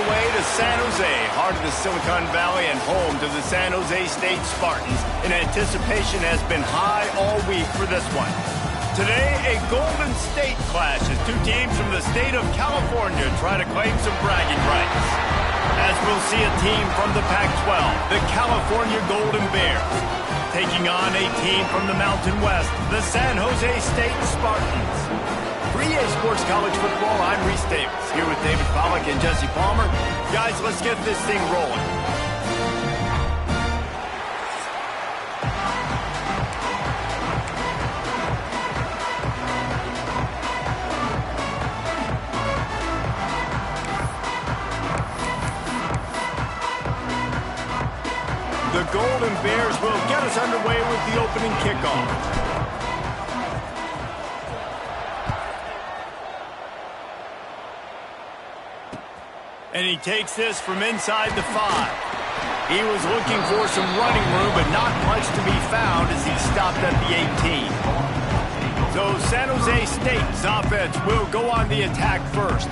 underway to San Jose, heart of the Silicon Valley and home to the San Jose State Spartans. And anticipation has been high all week for this one. Today, a Golden State clash as two teams from the state of California try to claim some bragging rights. As we'll see a team from the Pac-12, the California Golden Bears, taking on a team from the Mountain West, the San Jose State Spartans. For EA Sports College Football, I'm Reese Davis, here with David Pollack and Jesse Palmer. Guys, let's get this thing rolling. The Golden Bears will get us underway with the opening kickoff. And he takes this from inside the 5. He was looking for some running room, but not much to be found as he stopped at the 18. So San Jose State's offense will go on the attack first.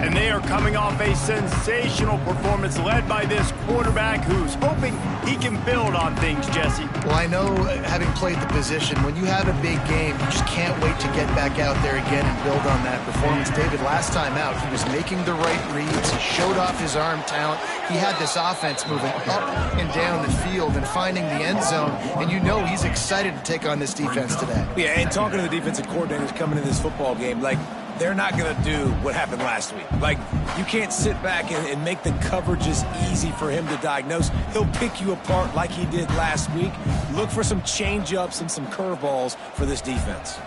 And they are coming off a sensational performance led by this quarterback who's hoping he can build on things, Jesse. Well, I know, having played the position, when you have a big game, you just can't wait to get back out there again and build on that performance. David, last time out, he was making the right reads. He showed off his arm talent. He had this offense moving up and down the field and finding the end zone. And you know he's excited to take on this defense today. Yeah, and talking to the defensive coordinators coming into this football game, like, they're not going to do what happened last week. Like, you can't sit back and make the coverages easy for him to diagnose. He'll pick you apart like he did last week. Look for some change-ups and some curveballs for this defense.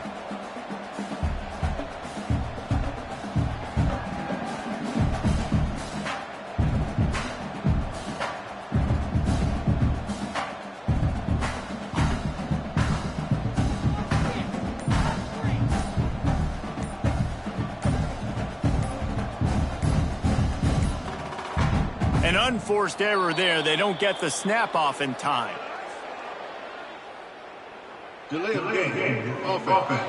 An unforced error there. They don't get the snap off in time. Delay of game. Offense.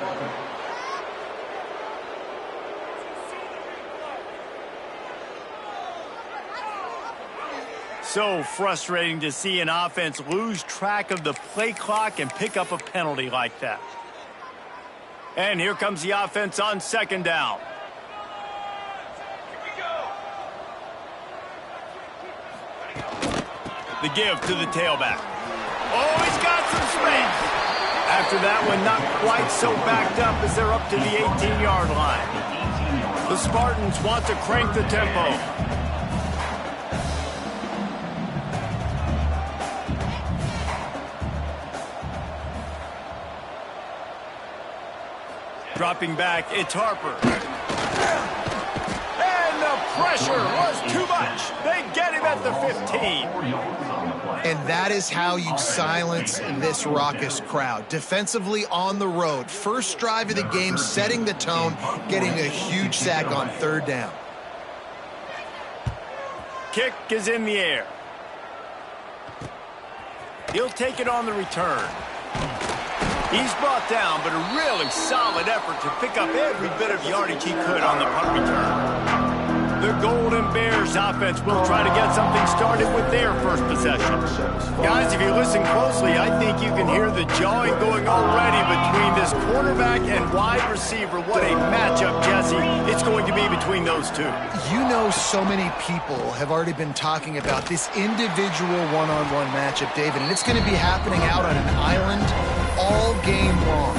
So frustrating to see an offense lose track of the play clock and pick up a penalty like that. And here comes the offense on second down. The give to the tailback. Oh, he's got some space. After that one, not quite so backed up as they're up to the 18-yard line. The Spartans want to crank the tempo. Dropping back, it's Harper. And the pressure was too much. They get him at the 15. And that is how you silence this raucous crowd. Defensively on the road. First drive of the game, setting the tone, getting a huge sack on third down. Kick is in the air. He'll take it on the return. He's brought down, but a really solid effort to pick up every bit of yardage he could on the punt return. The Golden Bears offense will try to get something started with their first possession. Guys, if you listen closely, I think you can hear the jawing going already between this quarterback and wide receiver. What a matchup, Jesse, it's going to be between those two. You know, so many people have already been talking about this individual one-on-one matchup, David, and it's going to be happening out on an island all game long.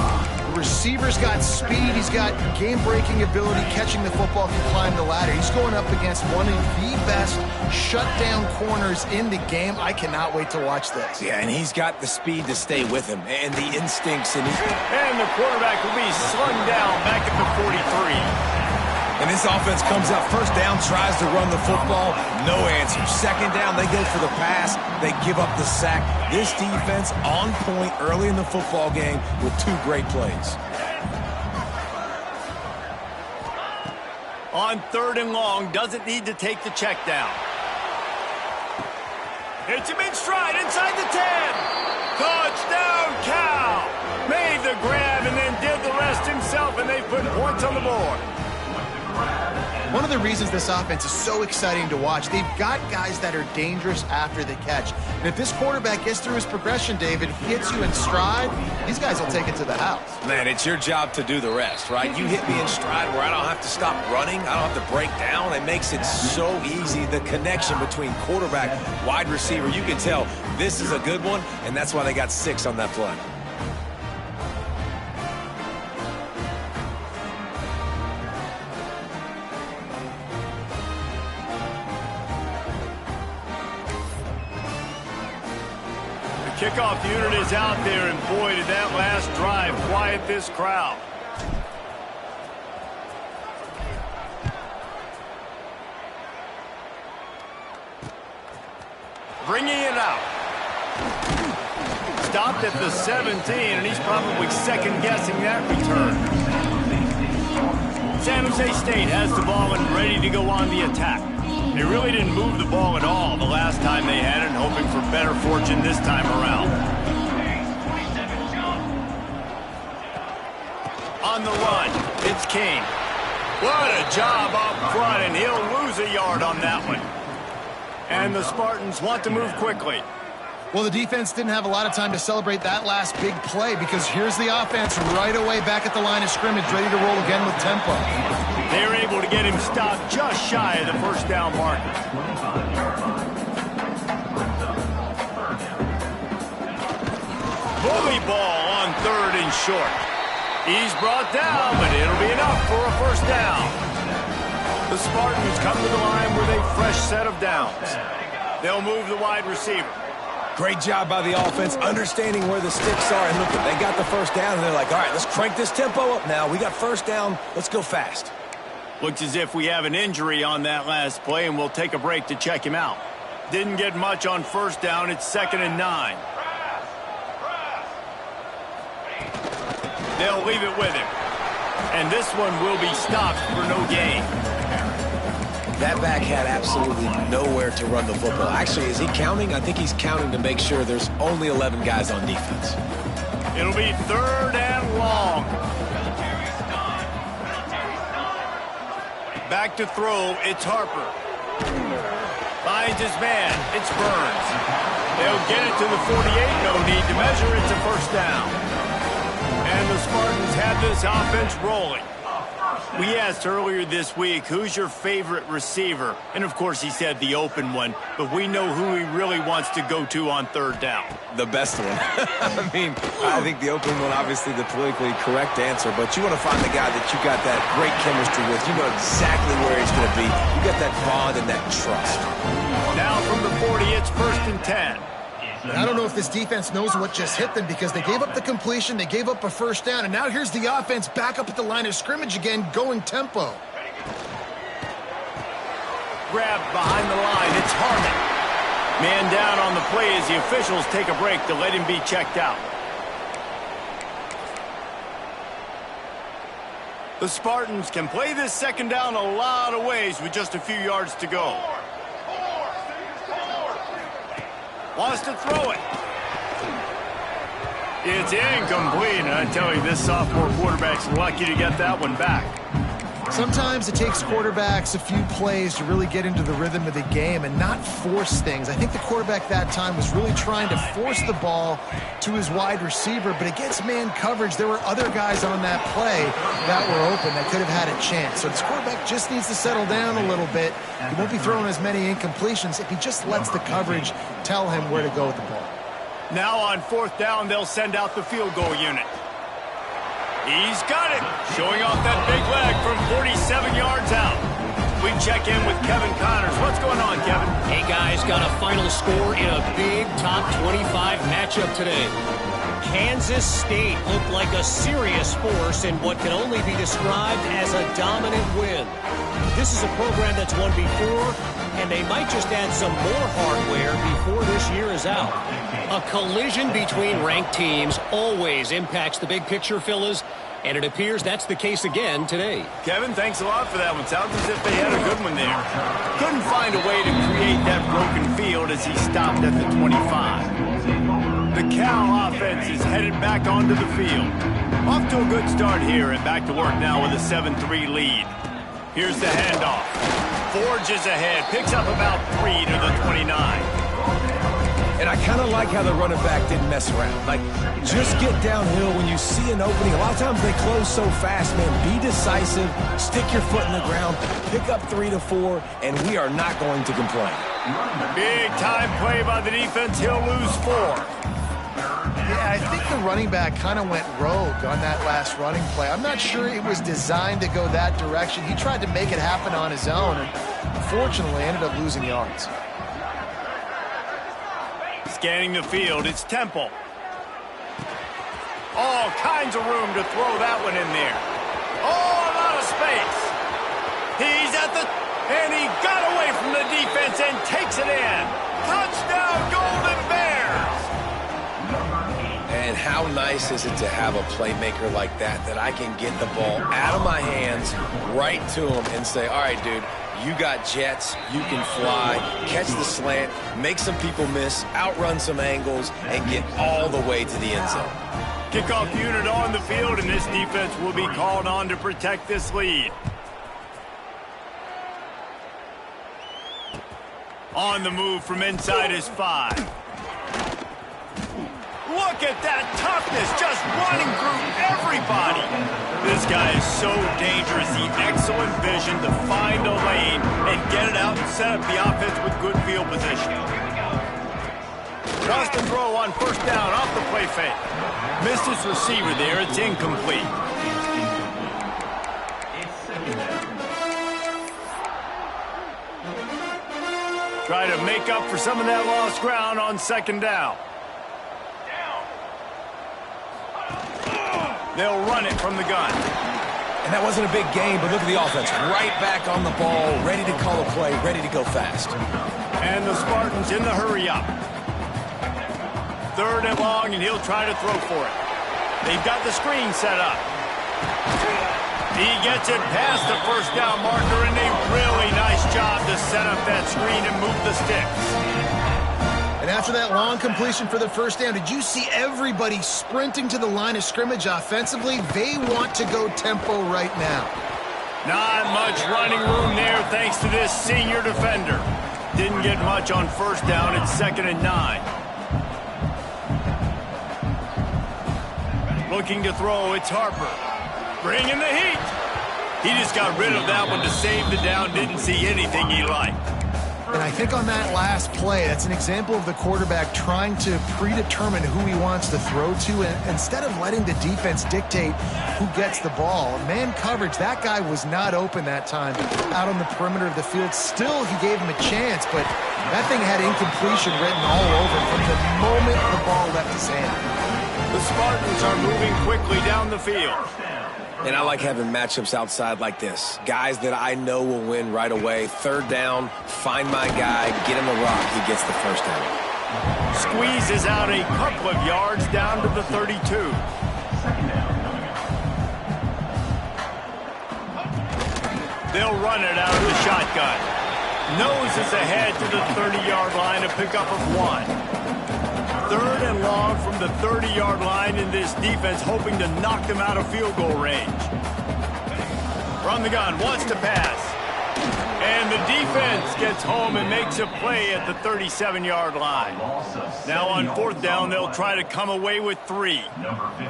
The receiver's got speed, he's got game-breaking ability, catching the football, can climb the ladder. He's going up against one of the best shutdown corners in the game. I cannot wait to watch this. Yeah, and he's got the speed to stay with him and the instincts. And the quarterback will be slung down back at the 43. And this offense comes up first down, tries to run the football, no answer. Second down, they go for the pass, they give up the sack. This defense on point early in the football game with two great plays. On third and long, doesn't need to take the check down. Hits him in stride inside the 10. Touchdown, Cal! Made the grab and then did the rest himself, and they put points on the board. One of the reasons this offense is so exciting to watch, they've got guys that are dangerous after the catch. And if this quarterback gets through his progression, David, if he hits you in stride, these guys will take it to the house. Man, it's your job to do the rest, right? You hit me in stride where I don't have to stop running. I don't have to break down. It makes it so easy. The connection between quarterback, wide receiver, you can tell this is a good one, and that's why they got 6 on that play. Kickoff unit is out there, and boy, did that last drive quiet this crowd. Bringing it out. Stopped at the 17, and he's probably second-guessing that return. San Jose State has the ball and ready to go on the attack. They really didn't move the ball at all the last time they had it, and hoping for better fortune this time around. On the run, it's King. What a job up front, and he'll lose a yard on that one. And the Spartans want to move quickly. Well, the defense didn't have a lot of time to celebrate that last big play because here's the offense right away back at the line of scrimmage, ready to roll again with tempo. They're able to get him stopped just shy of the first down marker. Bully ball on 3rd and short. He's brought down, but it'll be enough for a first down. The Spartans come to the line with a fresh set of downs. They'll move the wide receiver. Great job by the offense, understanding where the sticks are. And look, they got the first down, and they're like, all right, let's crank this tempo up now. We got first down. Let's go fast. Looks as if we have an injury on that last play, and we'll take a break to check him out. Didn't get much on first down. It's 2nd and 9. They'll leave it with him. And this one will be stopped for no gain. That back had absolutely nowhere to run the football. Actually, is he counting? I think he's counting to make sure there's only 11 guys on defense. It'll be 3rd and long. Back to throw, it's Harper. Finds his man, it's Burns. They'll get it to the 48, no need to measure, it's a first down. And the Spartans have this offense rolling. We asked earlier this week, who's your favorite receiver? And of course he said the open one, but we know who he really wants to go to on 3rd down. The best one. I mean, I think the open one, obviously the politically correct answer, but you want to find the guy that you got that great chemistry with. You know exactly where he's going to be. You got that bond and that trust. Now from the 40, it's 1st and 10. I don't know if this defense knows what just hit them because they gave up the completion, they gave up a first down, and now here's the offense back up at the line of scrimmage again, going tempo. Grabbed behind the line, it's Harmon. Man down on the play as the officials take a break to let him be checked out. The Spartans can play this 2nd down a lot of ways with just a few yards to go. Wants to throw it. It's incomplete, and I tell you, this sophomore quarterback's lucky to get that one back. Sometimes it takes quarterbacks a few plays to really get into the rhythm of the game and not force things. I think the quarterback that time was really trying to force the ball to his wide receiver, but against man coverage, there were other guys on that play that were open that could have had a chance. So this quarterback just needs to settle down a little bit. He won't be throwing as many incompletions if he just lets the coverage tell him where to go with the ball. Now on 4th down, they'll send out the field goal unit. He's got it, showing off that big leg from 47 yards out. We check in with Kevin Connors. What's going on, Kevin? Hey, guys, got a final score in a big top 25 matchup today. Kansas State looked like a serious force in what can only be described as a dominant win. This is a program that's won before, and they might just add some more hardware before this year is out. A collision between ranked teams always impacts the big picture, fellas, and it appears that's the case again today. Kevin, thanks a lot for that one. Sounds as if they had a good one there. Couldn't find a way to create that broken field as he stopped at the 25. The Cal offense is headed back onto the field. Off to a good start here and back to work now with a 7-3 lead. Here's the handoff. Forges ahead, picks up about 3 to the 29. And I kind of like how the running back didn't mess around. Like, just get downhill when you see an opening. A lot of times they close so fast, man. Be decisive, stick your foot in the ground, pick up 3 to 4, and we are not going to complain. Big time play by the defense. He'll lose 4. Yeah, I think the running back kind of went rogue on that last running play. I'm not sure it was designed to go that direction. He tried to make it happen on his own, and unfortunately ended up losing yards. Scanning the field, it's Temple. All kinds of room to throw that one in there. Oh, a lot of space. He's at the... And he got away from the defense and takes it in. Touchdown, Golden Bears! And how nice is it to have a playmaker like that I can get the ball out of my hands right to him and say, all right, dude, you got jets, you can fly, catch the slant, make some people miss, outrun some angles, and get all the way to the end zone. Kickoff unit on the field, and this defense will be called on to protect this lead. On the move from inside his 5. Look at that toughness, just running through everybody. This guy is so dangerous. The excellent vision to find a lane and get it out and set up the offense with good field position. Lost and throw on first down off the play fake. Missed his receiver there. It's incomplete. Try to make up for some of that lost ground on second down. They'll run it from the gun. And that wasn't a big game, but look at the offense. Right back on the ball, ready to call a play, ready to go fast. And the Spartans in the hurry up. 3rd and long, and he'll try to throw for it. They've got the screen set up. He gets it past the first down marker, and a really nice job to set up that screen and move the sticks. And after that long completion for the first down, did you see everybody sprinting to the line of scrimmage offensively? They want to go tempo right now. Not much running room there thanks to this senior defender. Didn't get much on first down. It's 2nd and 9. Looking to throw, it's Harper. Bringing the heat. He just got rid of that one to save the down. Didn't see anything he liked. And I think on that last play, that's an example of the quarterback trying to predetermine who he wants to throw to, and instead of letting the defense dictate who gets the ball. Man coverage, that guy was not open that time out on the perimeter of the field. Still, he gave him a chance, but that thing had incompletion written all over from the moment the ball left his hand. The Spartans are moving quickly down the field. And I like having matchups outside like this. Guys that I know will win right away. 3rd down, find my guy, get him a rock, he gets the first down. Squeezes out a couple of yards down to the 32. They'll run it out of the shotgun. Noses ahead to the 30-yard line, a pickup of 1. 3rd and long from the 30-yard line, in this defense hoping to knock them out of field goal range. From the gun, wants to pass. And the defense gets home and makes a play at the 37-yard line. Now on 4th down, they'll try to come away with 3.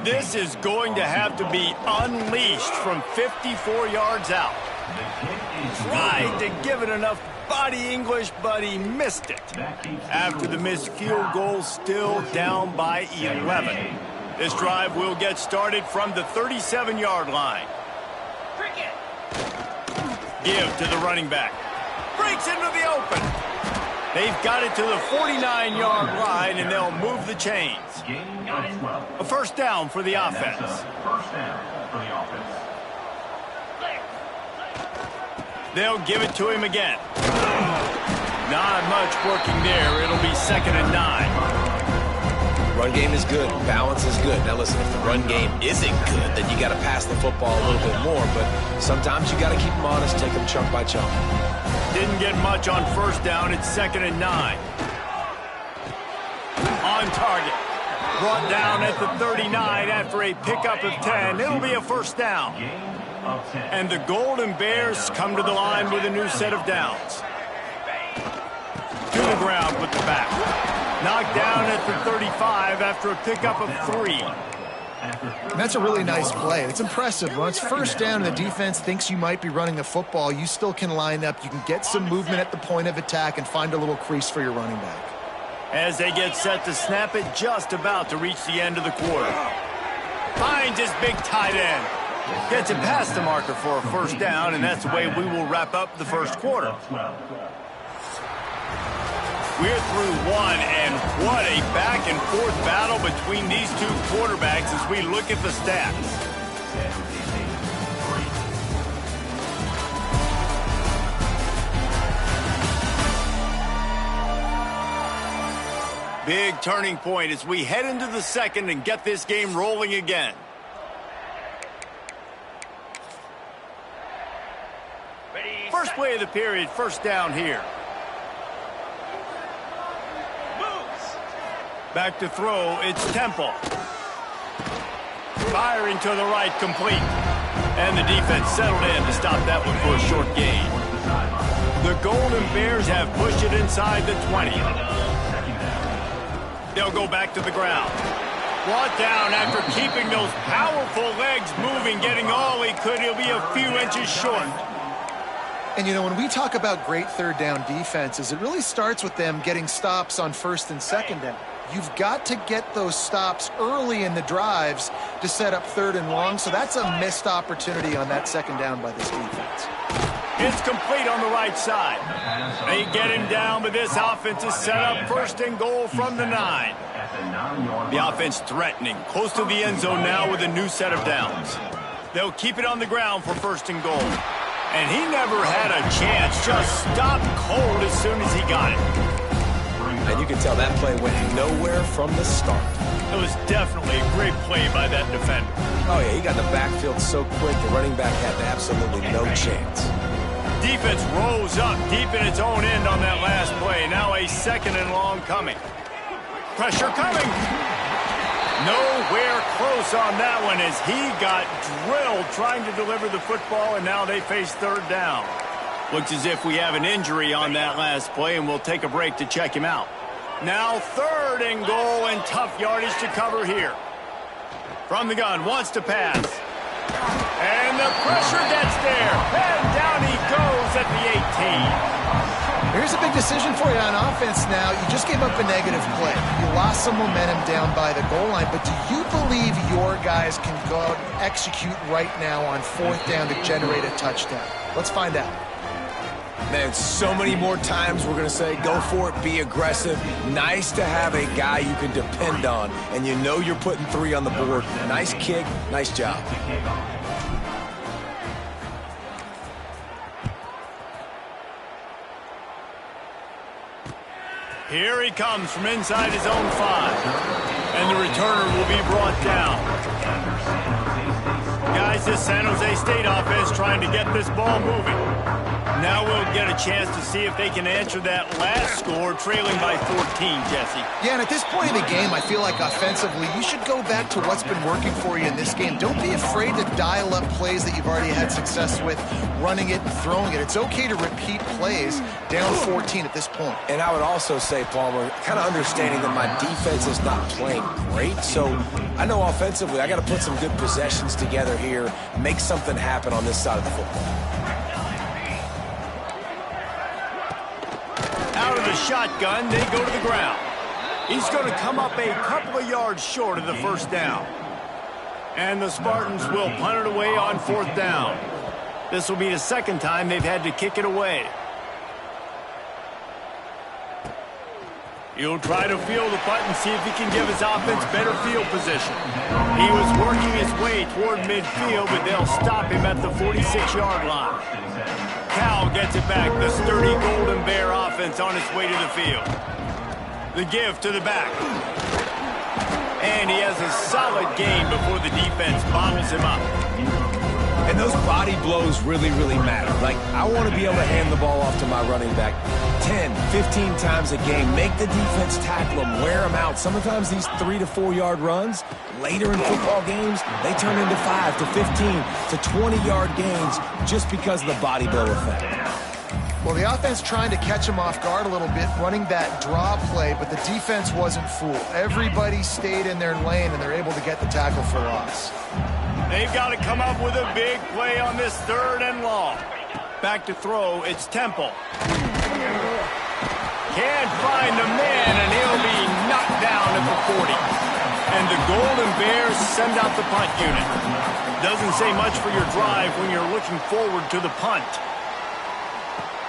This is going to have to be unleashed from 54 yards out. Tried to give it enough body English, but he missed it. After the missed field goal, still down by 11. This drive will get started from the 37-yard line. Give to the running back. Breaks into the open. They've got it to the 49-yard line, and they'll move the chains. A first down for the offense. They'll give it to him again. Not much working there. It'll be 2nd and 9. Run game is good. Balance is good. Now listen, if the run game isn't good, then you got to pass the football a little bit more. But sometimes you got to keep them honest, take them chunk by chunk. Didn't get much on first down. It's 2nd and 9. On target. Brought down at the 39 after a pickup of 10. It'll be a first down. And the Golden Bears come to the line with a new set of downs. To the ground with the back. Knocked down at the 35 after a pickup of 3. And that's a really nice play. It's impressive. When it's first down and the defense thinks you might be running the football, you still can line up. You can get some movement at the point of attack and find a little crease for your running back. As they get set to snap it, just about to reach the end of the quarter. Finds his big tight end. Gets it past the marker for a first down, and that's the way we will wrap up the first quarter. We're through one, and what a back-and-forth battle between these two quarterbacks as we look at the stats. Big turning point as we head into the second and get this game rolling again. First play of the period, first down here. Back to throw, it's Temple. Firing to the right, complete. And the defense settled in to stop that one for a short gain. The Golden Bears have pushed it inside the 20. They'll go back to the ground. Brought down after keeping those powerful legs moving, getting all he could. He'll be a few inches short. And, you know, when we talk about great third down defenses, it really starts with them getting stops on first and second down. You've got to get those stops early in the drives to set up third and long, so that's a missed opportunity on that second down by this defense. It's complete on the right side. They get him down, but this offense is set up first and goal from the 9. The offense threatening, close to the end zone now with a new set of downs. They'll keep it on the ground for first and goal. And he never had a chance, just stopped cold as soon as he got it. And you can tell that play went nowhere from the start. It was definitely a great play by that defender. Oh, yeah, he got in the backfield so quick, the running back had absolutely no chance. Defense rose up deep in its own end on that last play. Now a second and long coming. Pressure coming. Nowhere close on that one as he got drilled trying to deliver the football, and now they face third down. Looks as if we have an injury on that last play, and we'll take a break to check him out. Now third and goal, and tough yardage to cover here. From the gun, wants to pass. And the pressure gets there. And down he goes at the 18. Here's a big decision for you on offense now. You just gave up a negative play. You lost some momentum down by the goal line, but do you believe your guys can go out and execute right now on fourth down to generate a touchdown? Let's find out. Man, so many more times we're going to say, go for it, be aggressive. Nice to have a guy you can depend on, and you know you're putting 3 on the board. Nice kick, nice job. Here he comes from inside his own 5. And the returner will be brought down. Guys, this San Jose State offense trying to get this ball moving. Now we'll get a chance to see if they can answer that last score, trailing by 14, Jesse. Yeah, and at this point in the game, I feel like offensively, you should go back to what's been working for you in this game. Don't be afraid to dial up plays that you've already had success with, running it and throwing it. It's okay to repeat plays down 14 at this point. And I would also say, Palmer, kind of understanding that my defense is not playing great, so I know offensively I got to put some good possessions together here, make something happen on this side of the football. Out of the shotgun, they go to the ground. He's going to come up a couple of yards short of the first down. And the Spartans will punt it away on fourth down. This will be the second time they've had to kick it away. He'll try to field the punt and see if he can give his offense better field position. He was working his way toward midfield, but they'll stop him at the 46-yard line. Cal gets it back, the sturdy Golden Bear offense on its way to the field. The give to the back. And he has a solid gain before the defense bottles him up. And those body blows really, really matter. Like, I want to be able to hand the ball off to my running back 10, 15 times a game. Make the defense tackle them, wear them out. Sometimes these 3 to 4 yard runs, later in football games, they turn into 5 to 15 to 20-yard gains just because of the body blow effect. Well, the offense trying to catch him off guard a little bit, running that draw play, but the defense wasn't fooled. Everybody stayed in their lane, and they're able to get the tackle for loss. They've got to come up with a big play on this 3rd and long. Back to throw, it's Temple. Can't find the man, and he'll be knocked down at the 40. And the Golden Bears send out the punt unit. Doesn't say much for your drive when you're looking forward to the punt.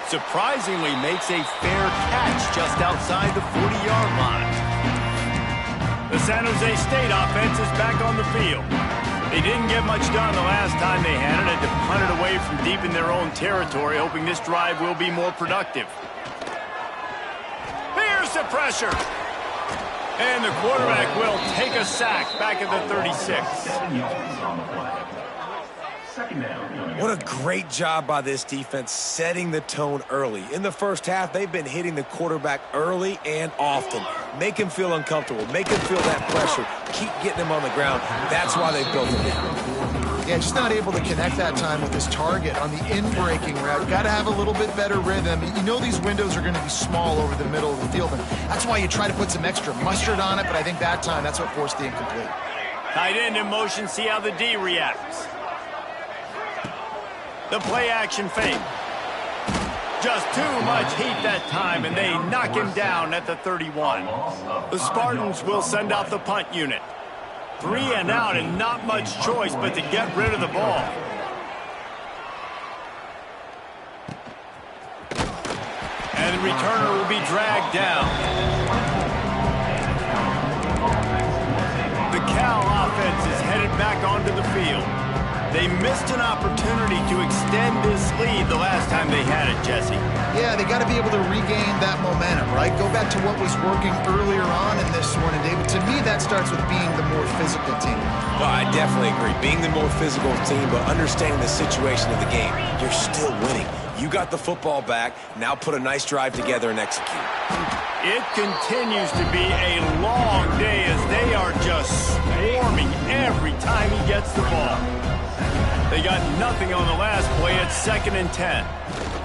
Surprisingly makes a fair catch just outside the 40-yard line. The San Jose State offense is back on the field. They didn't get much done the last time they had it, to punt it away from deep in their own territory, hoping this drive will be more productive. Here's the pressure. And the quarterback will take a sack back at the 36. What a great job by this defense setting the tone early. In the first half, they've been hitting the quarterback early and often. Make him feel uncomfortable. Make him feel that pressure. Keep getting him on the ground. That's why they built it. Yeah, just not able to connect that time with his target on the in-breaking route. Got to have a little bit better rhythm. You know these windows are going to be small over the middle of the field, and that's why you try to put some extra mustard on it, but I think that time that's what forced the incomplete. Tight end in motion, see how the D reacts. The play action fake. Just too much heat that time, and they knock him down at the 31. The Spartans will send out the punt unit. 3 and out, and not much choice but to get rid of the ball. And the returner will be dragged down. The Cal offense is headed back onto the field. They missed an opportunity to extend this lead the last time they had it, Jesse. Yeah, they got to be able to regain that momentum, right? Go back to what was working earlier on in this one. And David, to me, that starts with being the more physical team. Well, I definitely agree. Being the more physical team, but understanding the situation of the game. You're still winning. You got the football back. Now put a nice drive together and execute. It continues to be a long day as they are just swarming every time he gets the ball. They got nothing on the last play. It's 2nd and 10.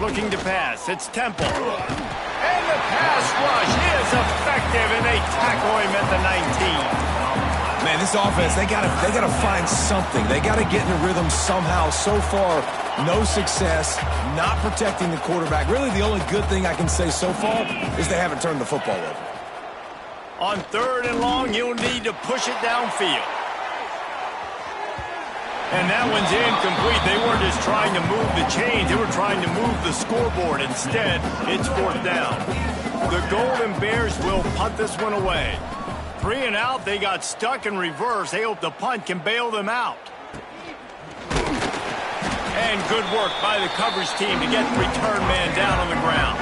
Looking to pass. It's Temple. And the pass rush is effective, and they tackle him at the 19. Man, this offense, they gotta find something. They gotta get in a rhythm somehow. So far, no success, not protecting the quarterback. Really, the only good thing I can say so far is they haven't turned the football over. On 3rd and long, you'll need to push it downfield. And that one's incomplete. They weren't just trying to move the chains. They were trying to move the scoreboard. Instead, it's 4th down. The Golden Bears will punt this one away. 3 and out. They got stuck in reverse. They hope the punt can bail them out. And good work by the coverage team to get the return man down on the ground.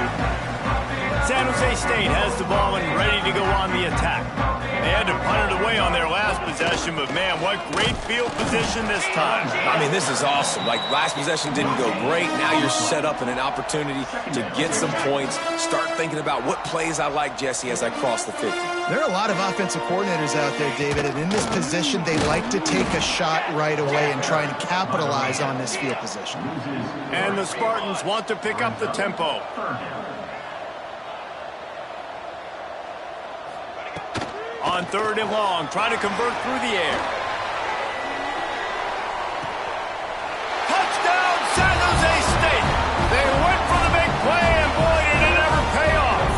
San Jose State has the ball and ready to go on the attack. They had to punt it away on their last possession, but man, what great field position this time. I mean, this is awesome. Like, last possession didn't go great. Now you're set up in an opportunity to get some points. Start thinking about what plays I like, Jesse, as I cross the 50. There are a lot of offensive coordinators out there, David, and in this position, they like to take a shot right away and try and capitalize on this field position. And the Spartans want to pick up the tempo. On 3rd and long, trying to convert through the air. Touchdown, San Jose State! They went for the big play, and boy, did it ever pay off.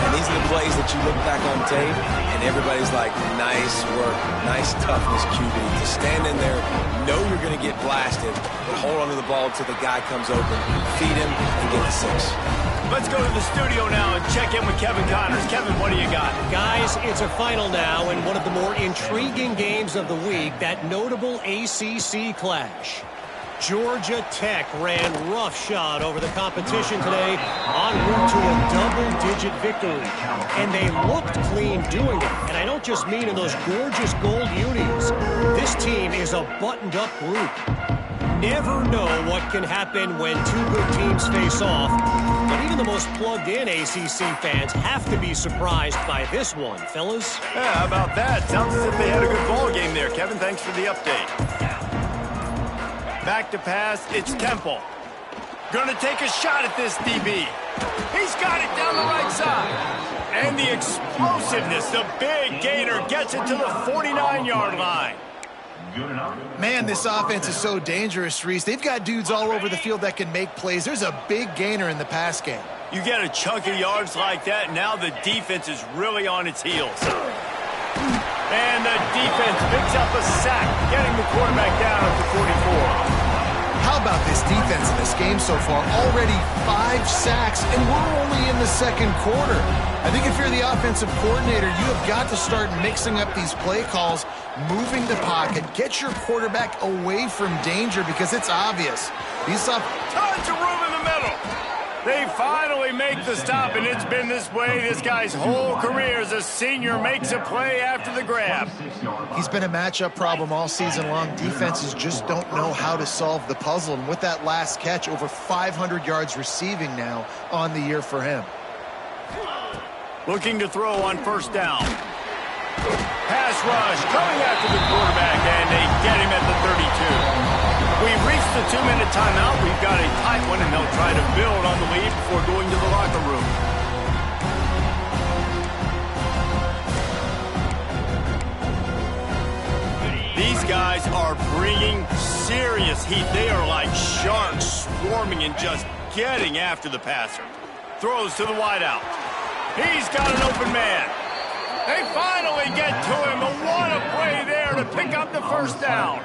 And these are the plays that you look back on tape, and everybody's like, nice work, nice toughness, QB. To stand in there, know you're going to get blasted, but hold on to the ball until the guy comes open, feed him, and get the 6. Let's go to the studio now and check in with Kevin Connors. Kevin, what do you got? Guys, it's a final now in one of the more intriguing games of the week, that notable ACC clash. Georgia Tech ran roughshod over the competition today en route to a double-digit victory. And they looked clean doing it. And I don't just mean in those gorgeous gold unis. This this team is a buttoned-up group. Never know what can happen when two good teams face off, but even the most plugged-in ACC fans have to be surprised by this one, fellas. Yeah, how about that? Sounds as if they had a good ball game there, Kevin. Thanks for the update. Back to pass, it's Temple. Gonna take a shot at this DB. He's got it down the right side. And the explosiveness, the big gainer gets it to the 49-yard line. Man, this offense is so dangerous, Reese. They've got dudes all over the field that can make plays. There's a big gainer in the pass game. You get a chunk of yards like that, now the defense is really on its heels. And the defense picks up a sack, getting the quarterback down at the 44. How about this defense in this game so far? Already 5 sacks, and we're only in the second quarter. I think if you're the offensive coordinator, you have got to start mixing up these play calls, moving the pocket, get your quarterback away from danger because it's obvious. Tons of room in the middle. They finally make the stop, and it's been this way this guy's whole career as a senior makes a play after the grab. He's been a matchup problem all season long. Defenses just don't know how to solve the puzzle, and with that last catch, over 500 yards receiving now on the year for him. Looking to throw on first down. Pass rush coming after the quarterback, and they get him at the 32. We've reached the 2-minute timeout. We've got a tight one, and they'll try to build on the lead before going to the locker room. These guys are bringing serious heat. They are like sharks swarming and just getting after the passer. Throws to the wideout. He's got an open man. They finally get to him. What a play there to pick up the first down.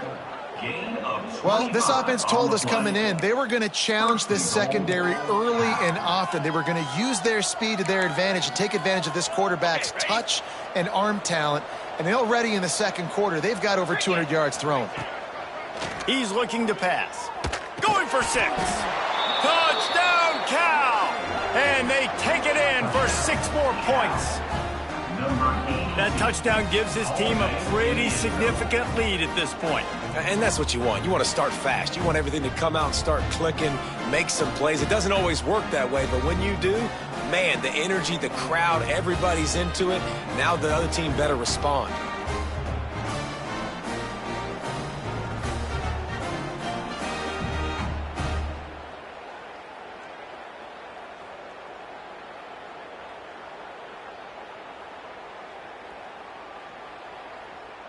Well, this offense told us coming in they were going to challenge this secondary early and often. They were going to use their speed to their advantage and take advantage of this quarterback's touch and arm talent. And already in the second quarter, they've got over 200 yards thrown. He's looking to pass. Going for 6. Touchdown, Cal! And they take it in for 6 more points. That touchdown gives his team a pretty significant lead at this point. And that's what you want. You want to start fast. You want everything to come out and start clicking, make some plays. It doesn't always work that way, but when you do, man, the energy, the crowd, everybody's into it. Now the other team better respond.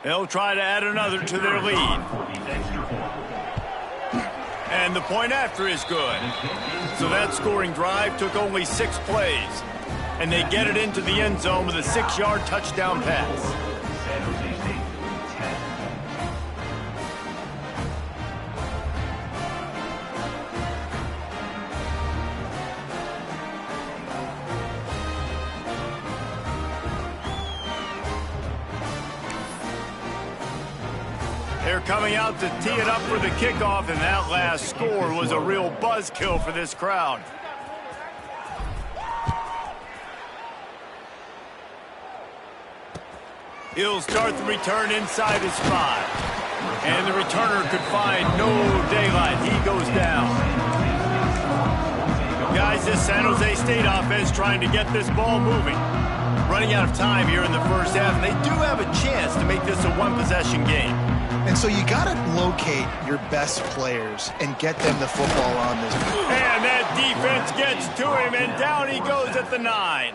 They'll try to add another to their lead. And the point after is good. So that scoring drive took only 6 plays. And they get it into the end zone with a 6-yard touchdown pass. They're coming out to tee it up for the kickoff, and that last score was a real buzzkill for this crowd. He'll start the return inside his 5. And the returner could find no daylight. He goes down. Guys, this San Jose State offense trying to get this ball moving. Running out of time here in the first half, and they do have a chance to make this a one-possession game. And so you got to locate your best players and get them the football on this. And that defense gets to him, and down he goes at the 9.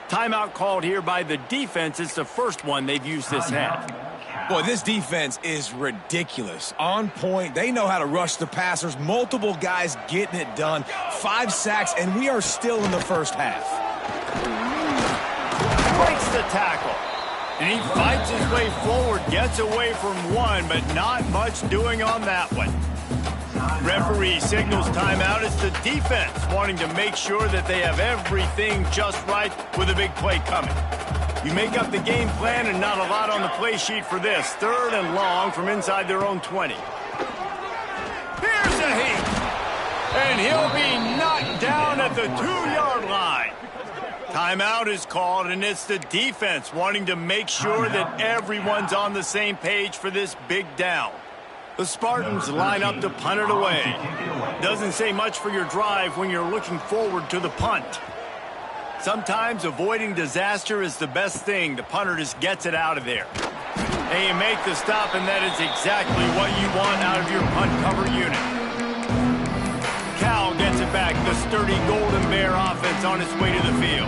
Timeout called here by the defense. It's the first one they've used this half. Boy, this defense is ridiculous. On point. They know how to rush the passers. Multiple guys getting it done. 5 sacks, and we are still in the first half. Breaks the tackle. And he fights his way forward, gets away from one, but not much doing on that one. Referee signals timeout. It's the defense wanting to make sure that they have everything just right with a big play coming. You make up the game plan and not a lot on the play sheet for this. 3rd and long from inside their own 20. Here's a heat. And he'll be knocked down at the 2-yard line. Timeout is called, and it's the defense wanting to make sure that everyone's on the same page for this big down. The Spartans line up to punt it away. Doesn't say much for your drive when you're looking forward to the punt. Sometimes avoiding disaster is the best thing. The punter just gets it out of there. And you make the stop, and that is exactly what you want out of your punt cover unit. Cal gets it back. The sturdy Golden Bear offense on its way to the field.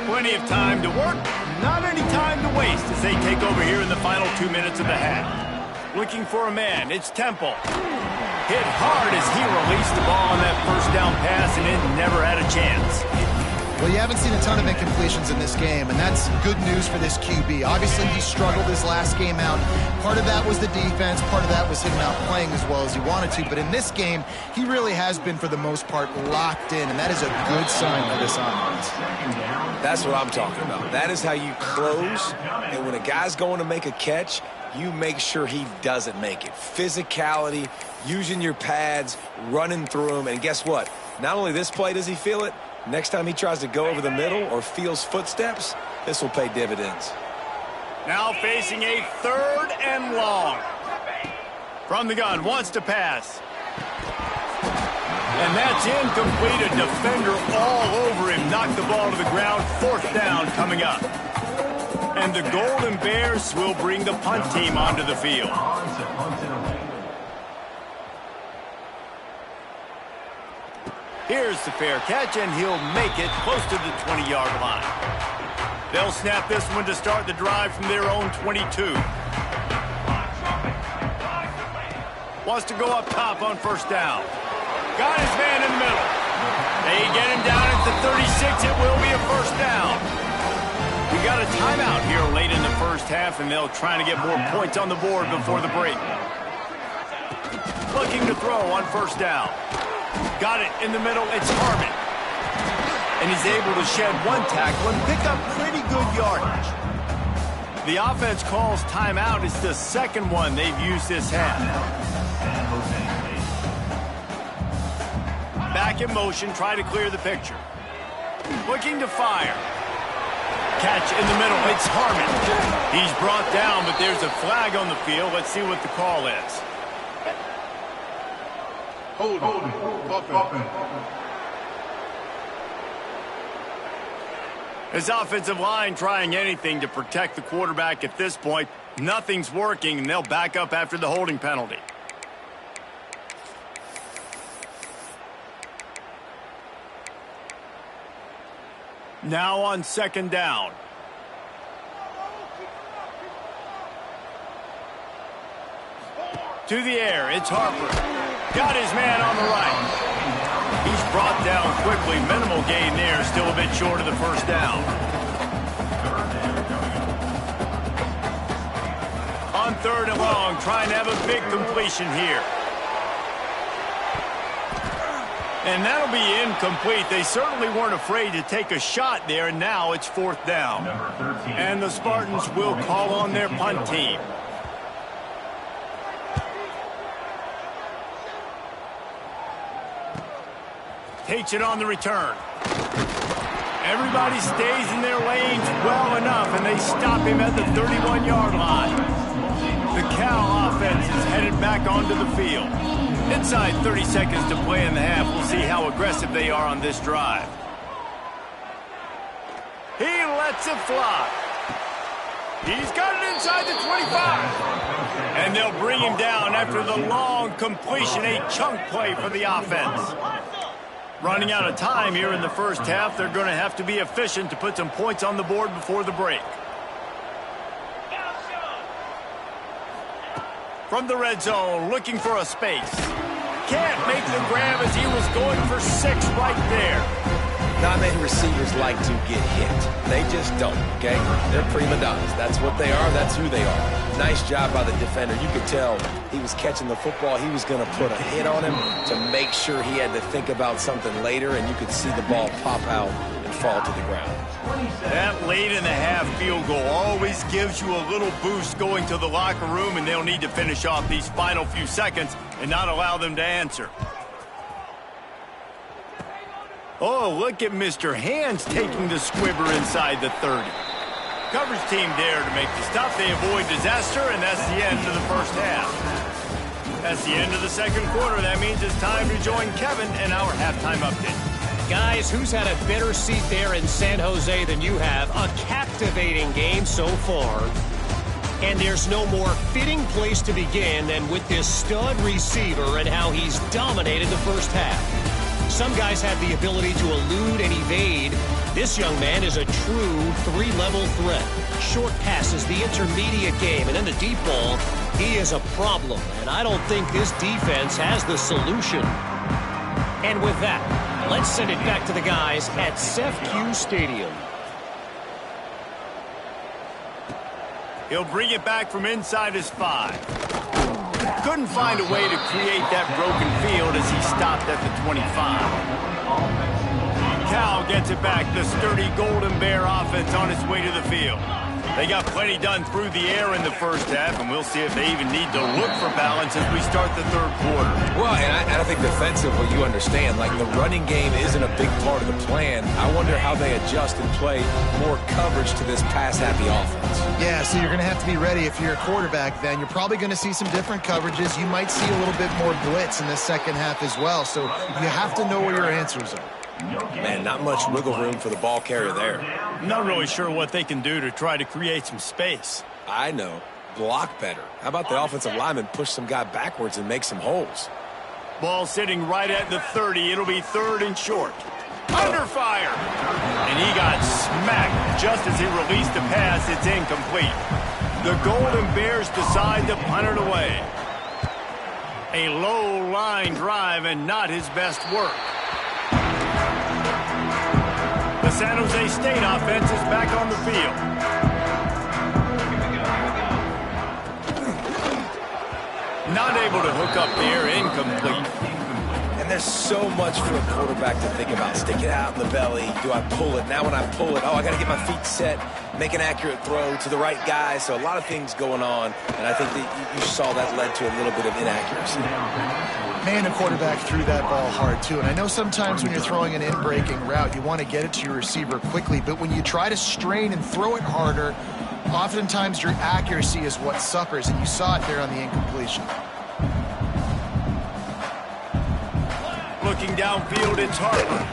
Plenty of time to work, not any time to waste as they take over here in the final 2 minutes of the half. Looking for a man, it's Temple. Hit hard as he released the ball on that first down pass, and it never had a chance. Well, you haven't seen a ton of incompletions in this game, and that's good news for this QB. Obviously, he struggled his last game out. Part of that was the defense. Part of that was him not playing as well as he wanted to. But in this game, he really has been, for the most part, locked in, and that is a good sign for this offense. That's what I'm talking about. That is how you close, and when a guy's going to make a catch, you make sure he doesn't make it. Physicality, using your pads, running through him, and guess what? Not only this play does he feel it, next time he tries to go over the middle or feels footsteps, this will pay dividends. Now facing a 3rd and long. From the gun, wants to pass. And that's incomplete. A defender all over him. Knocked the ball to the ground. 4th down coming up. And the Golden Bears will bring the punt team onto the field. Here's the fair catch, and he'll make it close to the 20-yard line. They'll snap this one to start the drive from their own 22. Wants to go up top on 1st down. Got his man in the middle. They get him down at the 36. It will be a 1st down. We got a timeout here late in the first half, and they'll try to get more points on the board before the break. Looking to throw on 1st down. Got it in the middle. It's Harmon. And he's able to shed one tackle and pick up pretty good yardage. The offense calls timeout. It's the 2nd one they've used this half. Back in motion, try to clear the picture. Looking to fire. Catch in the middle. It's Harmon. He's brought down, but there's a flag on the field. Let's see what the call is. Hold offense. His offensive line trying anything to protect the quarterback at this point. Nothing's working, and they'll back up after the holding penalty. Now on 2nd down. To the air, it's Harper. Got his man on the right. He's brought down quickly. Minimal gain there. Still a bit short of the 1st down. On 3rd and long, trying to have a big completion here. And that'll be incomplete. They certainly weren't afraid to take a shot there, and now it's 4th down. And the Spartans will call on their punt team. Takes it on the return. Everybody stays in their lanes well enough, and they stop him at the 31-yard line. The Cal offense is headed back onto the field. Inside 30 seconds to play in the half. We'll see how aggressive they are on this drive. He lets it fly. He's got it inside the 25. And they'll bring him down after the long completion, a chunk play for the offense. Running out of time here in the first half. They're going to have to be efficient to put some points on the board before the break. From the red zone, looking for a space. Can't make the grab as he was going for 6 right there. Not many receivers like to get hit. They just don't, okay? They're prima donnas. That's what they are. That's who they are. Nice job by the defender. You could tell he was catching the football. He was going to put a hit on him to make sure he had to think about something later, and you could see the ball pop out and fall to the ground. That late in the half field goal always gives you a little boost going to the locker room, and they'll need to finish off these final few seconds and not allow them to answer. Oh, look at Mr. Hands taking the squibber inside the 30. Coverage team there to make the stop. They avoid disaster, and that's the end of the first half. That's the end of the second quarter. That means it's time to join Kevin in our halftime update. Guys, who's had a better seat there in San Jose than you have? A captivating game so far. And there's no more fitting place to begin than with this stud receiver and how he's dominated the first half. Some guys have the ability to elude and evade. This young man is a true three-level threat. Short passes, the intermediate game, and then the deep ball. He is a problem, and I don't think this defense has the solution. And with that, let's send it back to the guys at CEFQ Stadium. He'll bring it back from inside his 5. Couldn't find a way to create that broken field as he stopped at the 25. Cal gets it back. The sturdy Golden Bear offense on its way to the field. They got plenty done through the air in the first half, and we'll see if they even need to look for balance as we start the third quarter. Well, and I think defensively, you understand, like the running game isn't a big part of the plan. I wonder how they adjust and play more coverage to this pass-happy offense. Yeah, so you're going to have to be ready if you're a quarterback then. You're probably going to see some different coverages. You might see a little bit more blitz in the second half as well, so you have to know where your answers are. Man, not much wiggle room for the ball carrier there. Not really sure what they can do to try to create some space. I know. Block better. How about the offensive lineman push some guy backwards and make some holes? Ball sitting right at the 30. It'll be third and short. Under fire. And he got smacked just as he released the pass. It's incomplete. The Golden Bears decide to punt it away. A low line drive and not his best work. The San Jose State offense is back on the field. Not able to hook up there, incomplete. And there's so much for a quarterback to think about. Stick it out in the belly. Do I pull it? Now when I pull it, oh, I got to get my feet set, make an accurate throw to the right guy. So a lot of things going on, and I think that you saw that led to a little bit of inaccuracy. Man, the quarterback threw that ball hard, too. And I know sometimes when you're throwing an in-breaking route, you want to get it to your receiver quickly. But when you try to strain and throw it harder, oftentimes your accuracy is what suffers. And you saw it there on the incompletion. Looking downfield, it's Harper.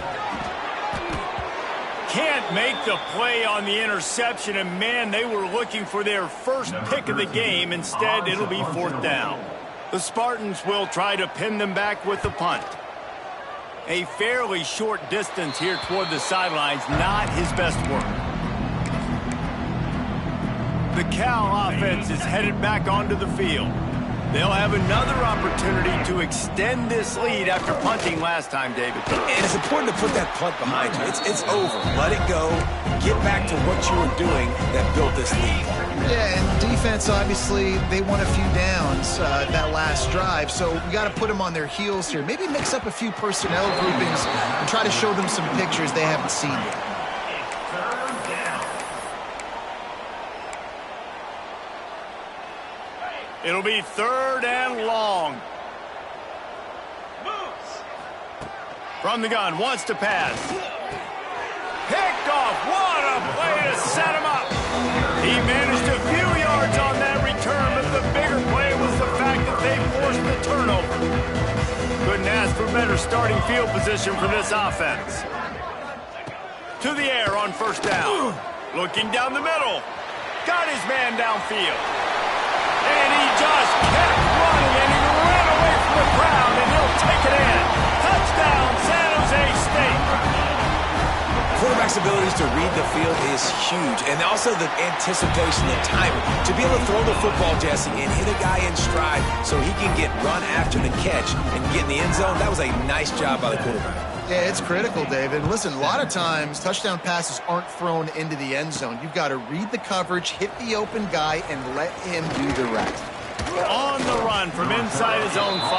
Can't make the play on the interception. And, man, they were looking for their first pick of the game. Instead, it'll be fourth down. The Spartans will try to pin them back with the punt. A fairly short distance here toward the sidelines, not his best work. The Cal offense is headed back onto the field. They'll have another opportunity to extend this lead after punting last time, David. And it's important to put that punt behind you. It's over. Let it go. Get back to what you were doing that built this lead. Yeah, and defense, obviously, they won a few downs that last drive, so we got to put them on their heels here. Maybe mix up a few personnel groupings and try to show them some pictures they haven't seen yet. It'll be third and long. From the gun, wants to pass. Picked off. What a play to set him up. He managed a few yards on that return, but the bigger play was the fact that they forced the turnover. Couldn't ask for better starting field position for this offense. To the air on first down. Looking down the middle. Got his man downfield. And he just kept running, and he ran away from the crowd, and he'll take it in. Touchdown, San Jose State. Quarterback's abilities to read the field is huge, and also the anticipation, the timing. To be able to throw the football, Jesse, and hit a guy in stride so he can get run after the catch and get in the end zone, that was a nice job by the quarterback. Yeah, it's critical, David. Listen, a lot of times touchdown passes aren't thrown into the end zone. You've got to read the coverage, hit the open guy, and let him do the rest. On the run from inside his own 5.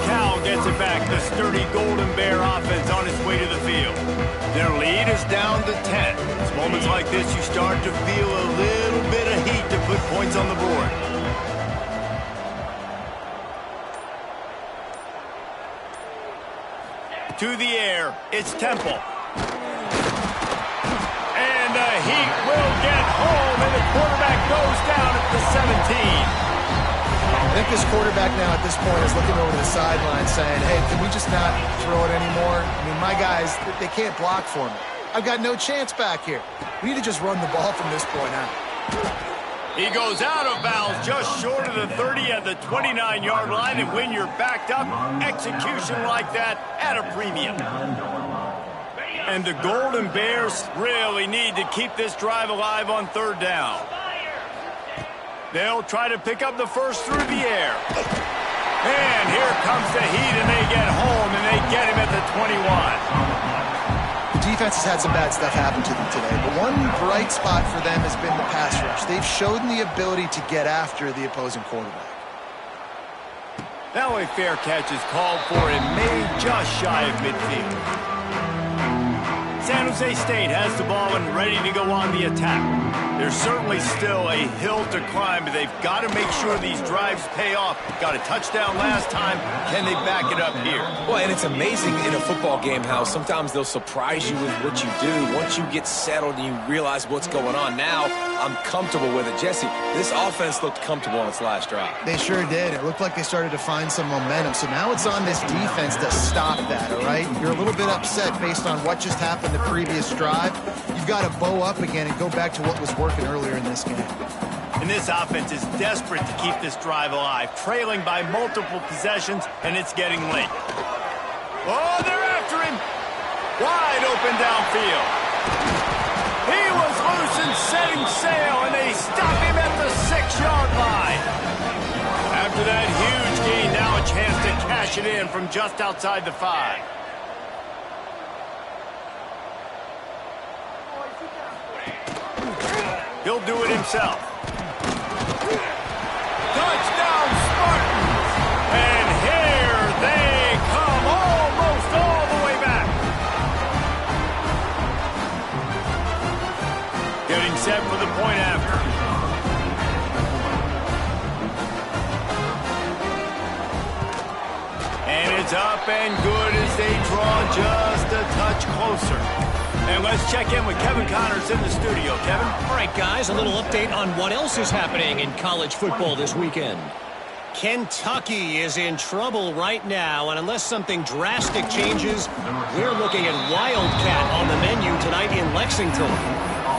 Cal gets it back. The sturdy Golden Bear offense on its way to the field. Their lead is down to 10. It's moments like this you start to feel a little bit of heat to put points on the board. to the air. It's Temple. And the Heat will get home, and the quarterback goes down at the 17. I think this quarterback now at this point is looking over to the sideline saying, hey, can we just not throw it anymore? I mean, my guys, they can't block for me. I've got no chance back here. We need to just run the ball from this point on. He goes out of bounds just short of the 30 at the 29-yard line, and when you're backed up, execution like that at a premium. And the Golden Bears really need to keep this drive alive on third down. They'll try to pick up the first through the air. And here comes the Heat, and they get home, and they get him at the 21. The defense has had some bad stuff happen to them today, but one bright spot for them has been the pass rush. They've shown the ability to get after the opposing quarterback. Now a fair catch is called for and made just shy of midfield. San Jose State has the ball and ready to go on the attack. There's certainly still a hill to climb, but they've got to make sure these drives pay off. Got a touchdown last time. Can they back it up here? Well, and it's amazing in a football game how sometimes they'll surprise you with what you do. Once you get settled and you realize what's going on, now I'm comfortable with it. Jesse, this offense looked comfortable on its last drive. They sure did. It looked like they started to find some momentum. So now it's on this defense to stop that, all right? You're a little bit upset based on what just happened the previous drive. You've got to bow up again and go back to what was working earlier in this game. And this offense is desperate to keep this drive alive, trailing by multiple possessions, and it's getting late. Oh, they're after him. Wide open downfield. He was loose and setting sail, and they stop him at the 6-yard line. After that huge gain, now a chance to cash it in from just outside the 5. He'll do it himself. Touchdown, Spartans! And here they come, almost all the way back. Getting set for the point after. And it's up and good as they draw just a touch closer. And let's check in with Kevin Connors in the studio. Kevin? All right, guys, a little update on what else is happening in college football this weekend. Kentucky is in trouble right now, and unless something drastic changes, we're looking at Wildcat on the menu tonight in Lexington.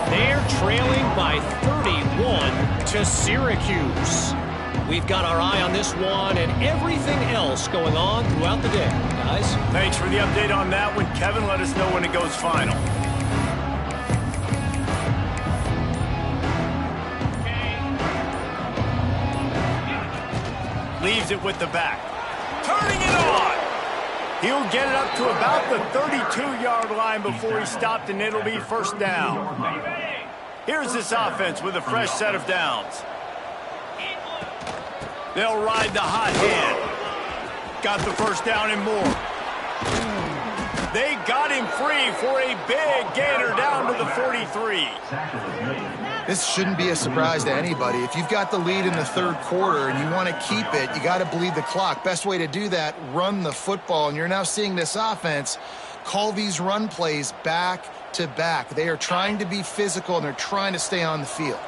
They're trailing by 31 to Syracuse. We've got our eye on this one and everything else going on throughout the day, guys. Thanks for the update on that one, Kevin. Let us know when it goes final. Leaves it with the back. Turning it on. He'll get it up to about the 32-yard line before he stopped, and it'll be first down. Here's this offense with a fresh set of downs. They'll ride the hot hand. Got the first down and more. They got him free for a big gainer down to the 43. This shouldn't be a surprise to anybody. If you've got the lead in the third quarter and you want to keep it, you got to bleed the clock. Best way to do that, run the football. And you're now seeing this offense call these run plays back to back. They are trying to be physical, and they're trying to stay on the field.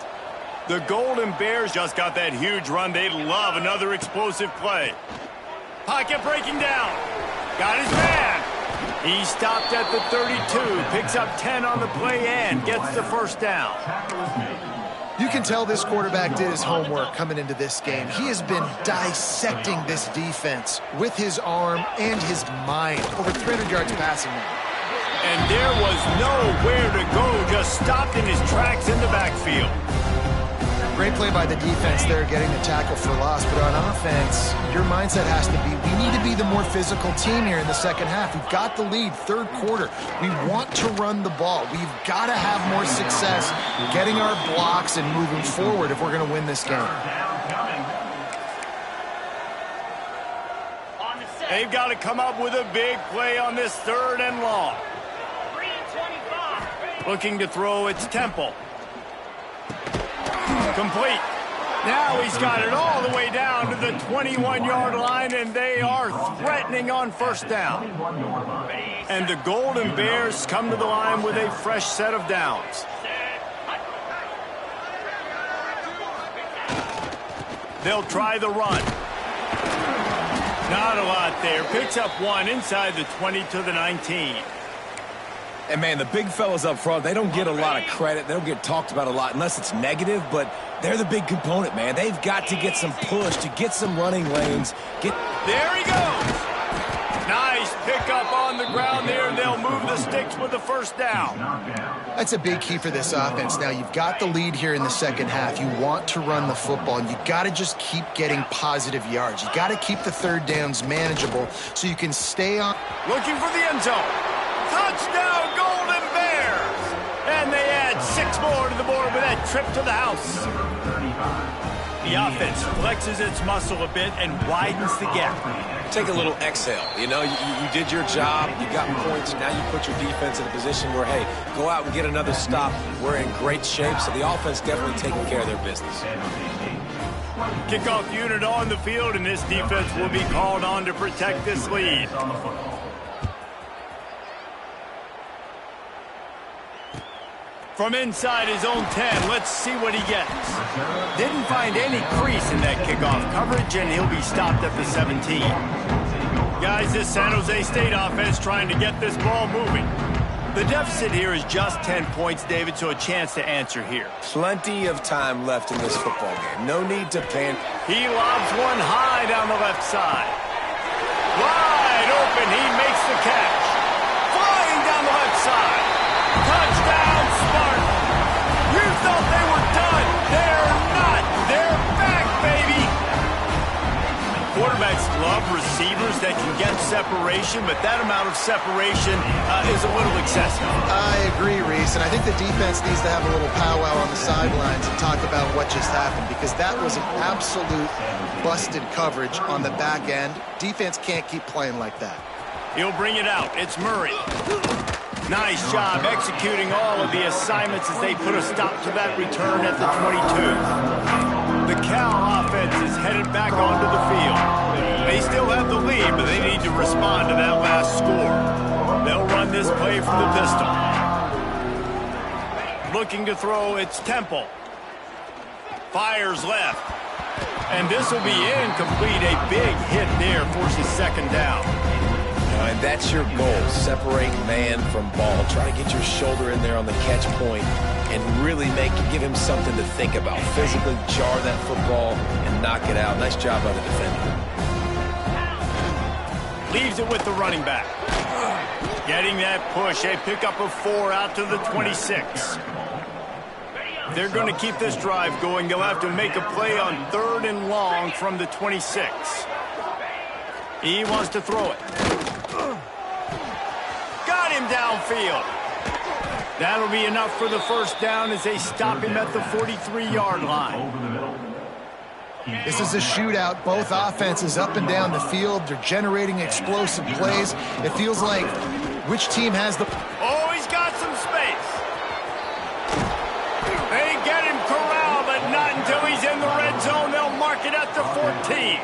The Golden Bears just got that huge run. They'd love another explosive play. Pocket breaking down. Got his man. He stopped at the 32, picks up 10 on the play and gets the first down. You can tell this quarterback did his homework coming into this game. He has been dissecting this defense with his arm and his mind. Over 300 yards passing now. And there was nowhere to go, just stopped in his tracks in the backfield. Great play by the defense there, getting the tackle for loss. But on offense, your mindset has to be, we need to be the more physical team here in the second half. We've got the lead, third quarter. We want to run the ball. We've got to have more success getting our blocks and moving forward if we're going to win this game. They've got to come up with a big play on this third and long. Looking to throw, it's Temple. Complete. Now he's got it all the way down to the 21-yard line, and they are threatening on first down. And the Golden Bears come to the line with a fresh set of downs. They'll try the run. Not a lot there. Picks up one inside the 20 to the 19. And, man, the big fellas up front, they don't get a lot of credit. They don't get talked about a lot unless it's negative, but they're the big component, man. They've got to get some push, to get some running lanes. There he goes. Nice pickup on the ground there. They'll move the sticks with the first down. That's a big key for this offense. Now, you've got the lead here in the second half. You want to run the football, and you got to just keep getting positive yards. You got to keep the third downs manageable so you can stay on. Looking for the end zone. Touchdown, Golden Bears! And they add 6 more to the board with that trip to the house. The offense flexes its muscle a bit and widens the gap. Take a little exhale. You know, you did your job. You got points. Now you put your defense in a position where, hey, go out and get another stop. We're in great shape, so the offense definitely taking care of their business. Kickoff unit on the field, and this defense will be called on to protect this lead. From inside his own 10, let's see what he gets. Didn't find any crease in that kickoff coverage, and he'll be stopped at the 17. Guys, this San Jose State offense trying to get this ball moving. The deficit here is just 10 points, David, so a chance to answer here. Plenty of time left in this football game. No need to panic. He lobs one high down the left side. Wide open, he makes the catch. Flying down the left side. Touchdown, Spartan! You thought they were done. They're not. They're back, baby. Quarterbacks love receivers that can get separation, but that amount of separation is a little excessive. I agree, Reese, and I think the defense needs to have a little powwow on the sidelines and talk about what just happened, because that was an absolute busted coverage on the back end. Defense can't keep playing like that. He'll bring it out. It's Murray. Nice job executing all of the assignments as they put a stop to that return at the 22. The Cal offense is headed back onto the field. They still have the lead, but they need to respond to that last score. They'll run this play from the pistol. Looking to throw, it's Temple. Fires left. And this will be incomplete. A big hit there forces second down. And that's your goal, separate man from ball. Try to get your shoulder in there on the catch point and really give him something to think about. Physically jar that football and knock it out. Nice job by the defender. Leaves it with the running back. Getting that push, a pickup of 4 out to the 26. They're going to keep this drive going. They'll have to make a play on 3rd and long from the 26. He wants to throw it. Got him downfield. That'll be enough for the first down as they stop him at the 43-yard line. This is a shootout. Both offenses up and down the field. They're generating explosive plays. It feels like which team has the... Oh, he's got some space. They get him corralled, but not until he's in the red zone. They'll mark it at the 14.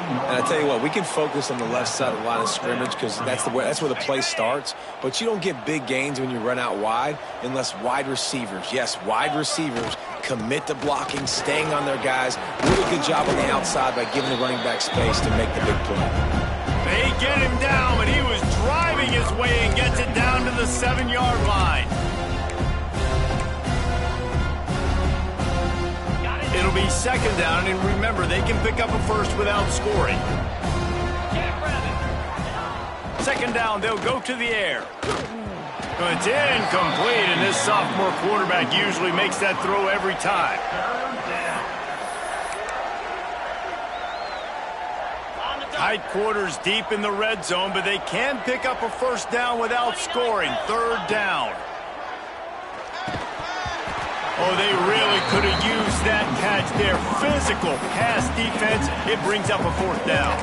And I tell you what, we can focus on the left side of the line of scrimmage because that's where the play starts. But you don't get big gains when you run out wide unless wide receivers, yes, wide receivers, commit to blocking, staying on their guys. Really good job on the outside by giving the running back space to make the big play. They get him down, but he was driving his way and gets it down to the 7-yard line. It'll be second down, and remember, they can pick up a first without scoring. Second down, they'll go to the air. It's incomplete, and this sophomore quarterback usually makes that throw every time. Tight quarters deep in the red zone, but they can pick up a first down without scoring. 3rd down. Oh, they really could have used that catch there. Physical pass defense. It brings up a 4th down.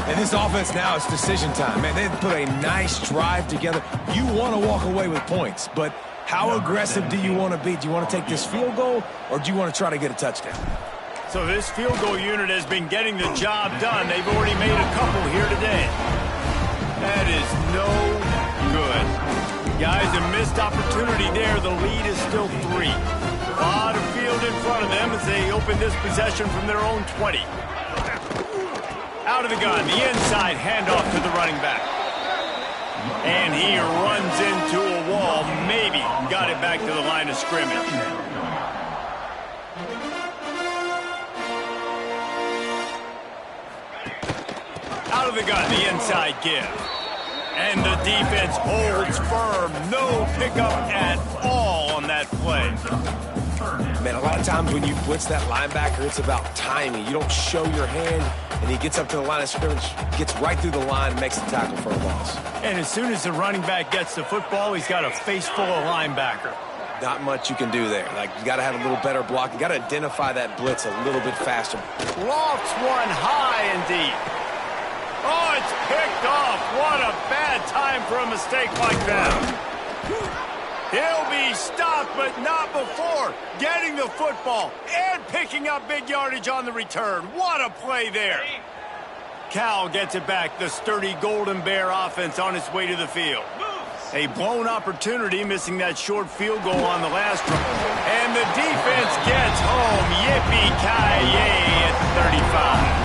And this offense now, it's decision time. Man, they've put a nice drive together. You want to walk away with points, but How aggressive do you want to be? Do you want to take this field goal, or do you want to try to get a touchdown? So this field goal unit has been getting the job done. They've already made a couple here today. That is no good. Guys, a missed opportunity there. The lead is still 3. A lot of field in front of them as they open this possession from their own 20. Out of the gun, the inside handoff to the running back. And he runs into a wall. Maybe got it back to the line of scrimmage. Out of the gun, the inside give. And the defense holds firm. No pickup at all on that play. Man, a lot of times when you blitz that linebacker, it's about timing. You don't show your hand, and he gets up to the line of scrimmage, gets right through the line, and makes the tackle for a loss. And as soon as the running back gets the football, he's got a face full of linebacker. Not much you can do there. Like, you got to have a little better block. You got to identify that blitz a little bit faster. Lofts one high and deep. Oh, it's picked off. What a bad time for a mistake like that. He'll be stopped, but not before getting the football and picking up big yardage on the return. What a play there. Cal gets it back. The sturdy Golden Bear offense on its way to the field. A blown opportunity, missing that short field goal on the last drive. And the defense gets home. Yippee-ki-yay at the 35.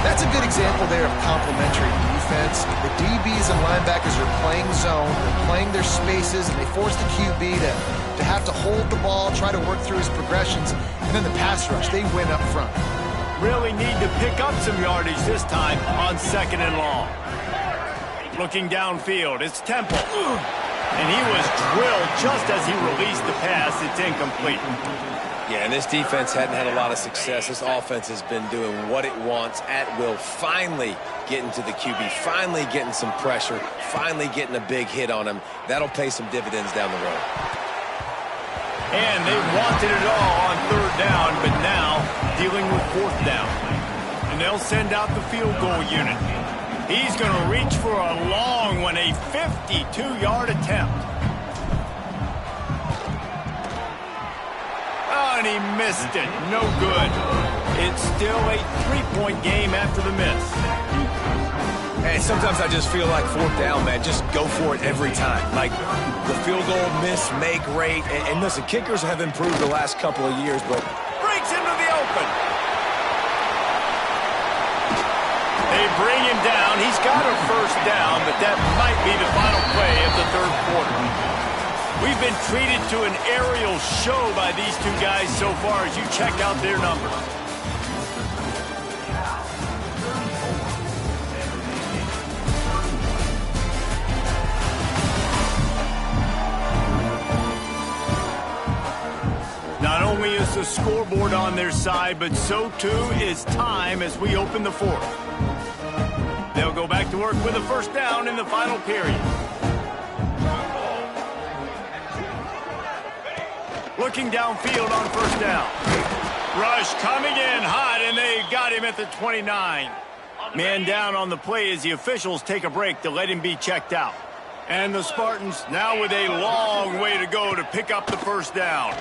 That's a good example there of complementary defense. The DBs and linebackers are playing zone, they're playing their spaces, and they force the QB to have to hold the ball, try to work through his progressions, and then the pass rush, they win up front. Really need to pick up some yardage this time on 2nd and long. Looking downfield, it's Temple. And he was drilled just as he released the pass. It's incomplete. Yeah, and this defense hadn't had a lot of success. This offense has been doing what it wants at will. Finally getting to the QB, finally getting some pressure, finally getting a big hit on him. That'll pay some dividends down the road. And they wanted it all on 3rd down, but now dealing with 4th down. And they'll send out the field goal unit. He's going to reach for a long one, a 52-yard attempt. Oh, and he missed it. No good. It's still a 3-point game after the miss. Hey, sometimes I just feel like 4th down, man. Just go for it every time. Like, the field goal miss, make rate. And listen, kickers have improved the last couple of years, but... Breaks into the open. They bring him down. He's got a 1st down, but that might be the final play of the 3rd quarter. We've been treated to an aerial show by these two guys so far as you check out their numbers. Not only is the scoreboard on their side, but so too is time as we open the 4th. They'll go back to work with a 1st down in the final period. Looking downfield on 1st down. Rush coming in hot, and they got him at the 29. Man down on the play as the officials take a break to let him be checked out. And the Spartans now with a long way to go to pick up the 1st down.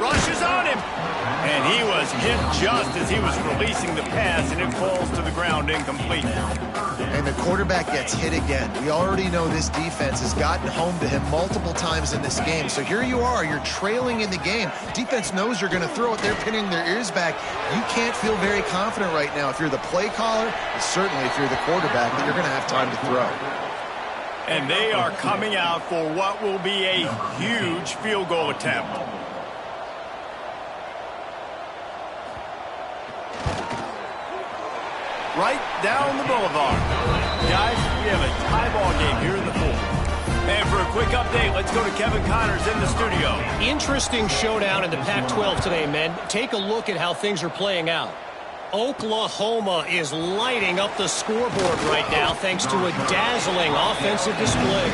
Rush is on him. And he was hit just as he was releasing the pass, and it falls to the ground incomplete. And the quarterback gets hit again. We already know this defense has gotten home to him multiple times in this game. So here you are, you're trailing in the game. Defense knows you're going to throw it. They're pinning their ears back. You can't feel very confident right now if you're the play caller, and certainly if you're the quarterback, that you're going to have time to throw. And they are coming out for what will be a huge field goal attempt. Right down the boulevard. Guys, we have a tie ball game here in the 4th. And for a quick update, let's go to Kevin Connors in the studio. Interesting showdown in the Pac-12 today, men. Take a look at how things are playing out. Oklahoma is lighting up the scoreboard right now thanks to a dazzling offensive display.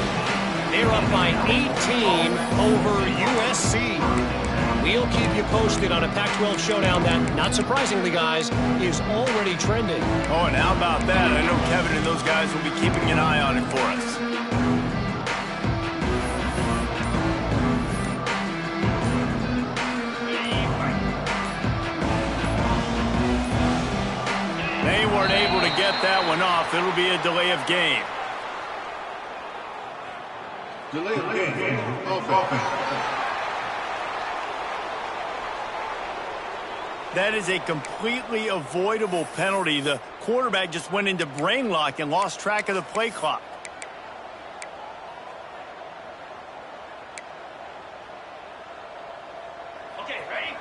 They're up by 18 over USC. We'll keep you posted on a Pac-12 showdown that, not surprisingly, guys, is already trending. Oh, and how about that? I know Kevin and those guys will be keeping an eye on it for us. they weren't able to get that one off. It'll be a delay of game. Delay of game. Offense. That is a completely avoidable penalty. The quarterback just went into brain lock and lost track of the play clock. Okay, ready?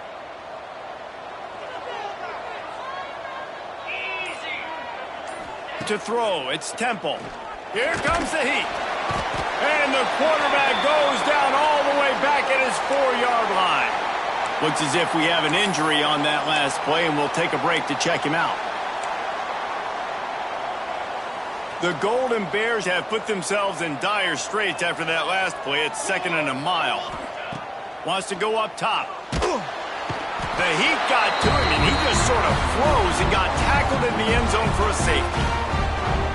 To throw, it's Temple. Here comes the heat. And the quarterback goes down all the way back at his 4-yard line. Looks as if we have an injury on that last play, and we'll take a break to check him out. The Golden Bears have put themselves in dire straits after that last play. It's 2nd and a mile. Wants to go up top. The heat got to him, and he just sort of froze and got tackled in the end zone for a safety.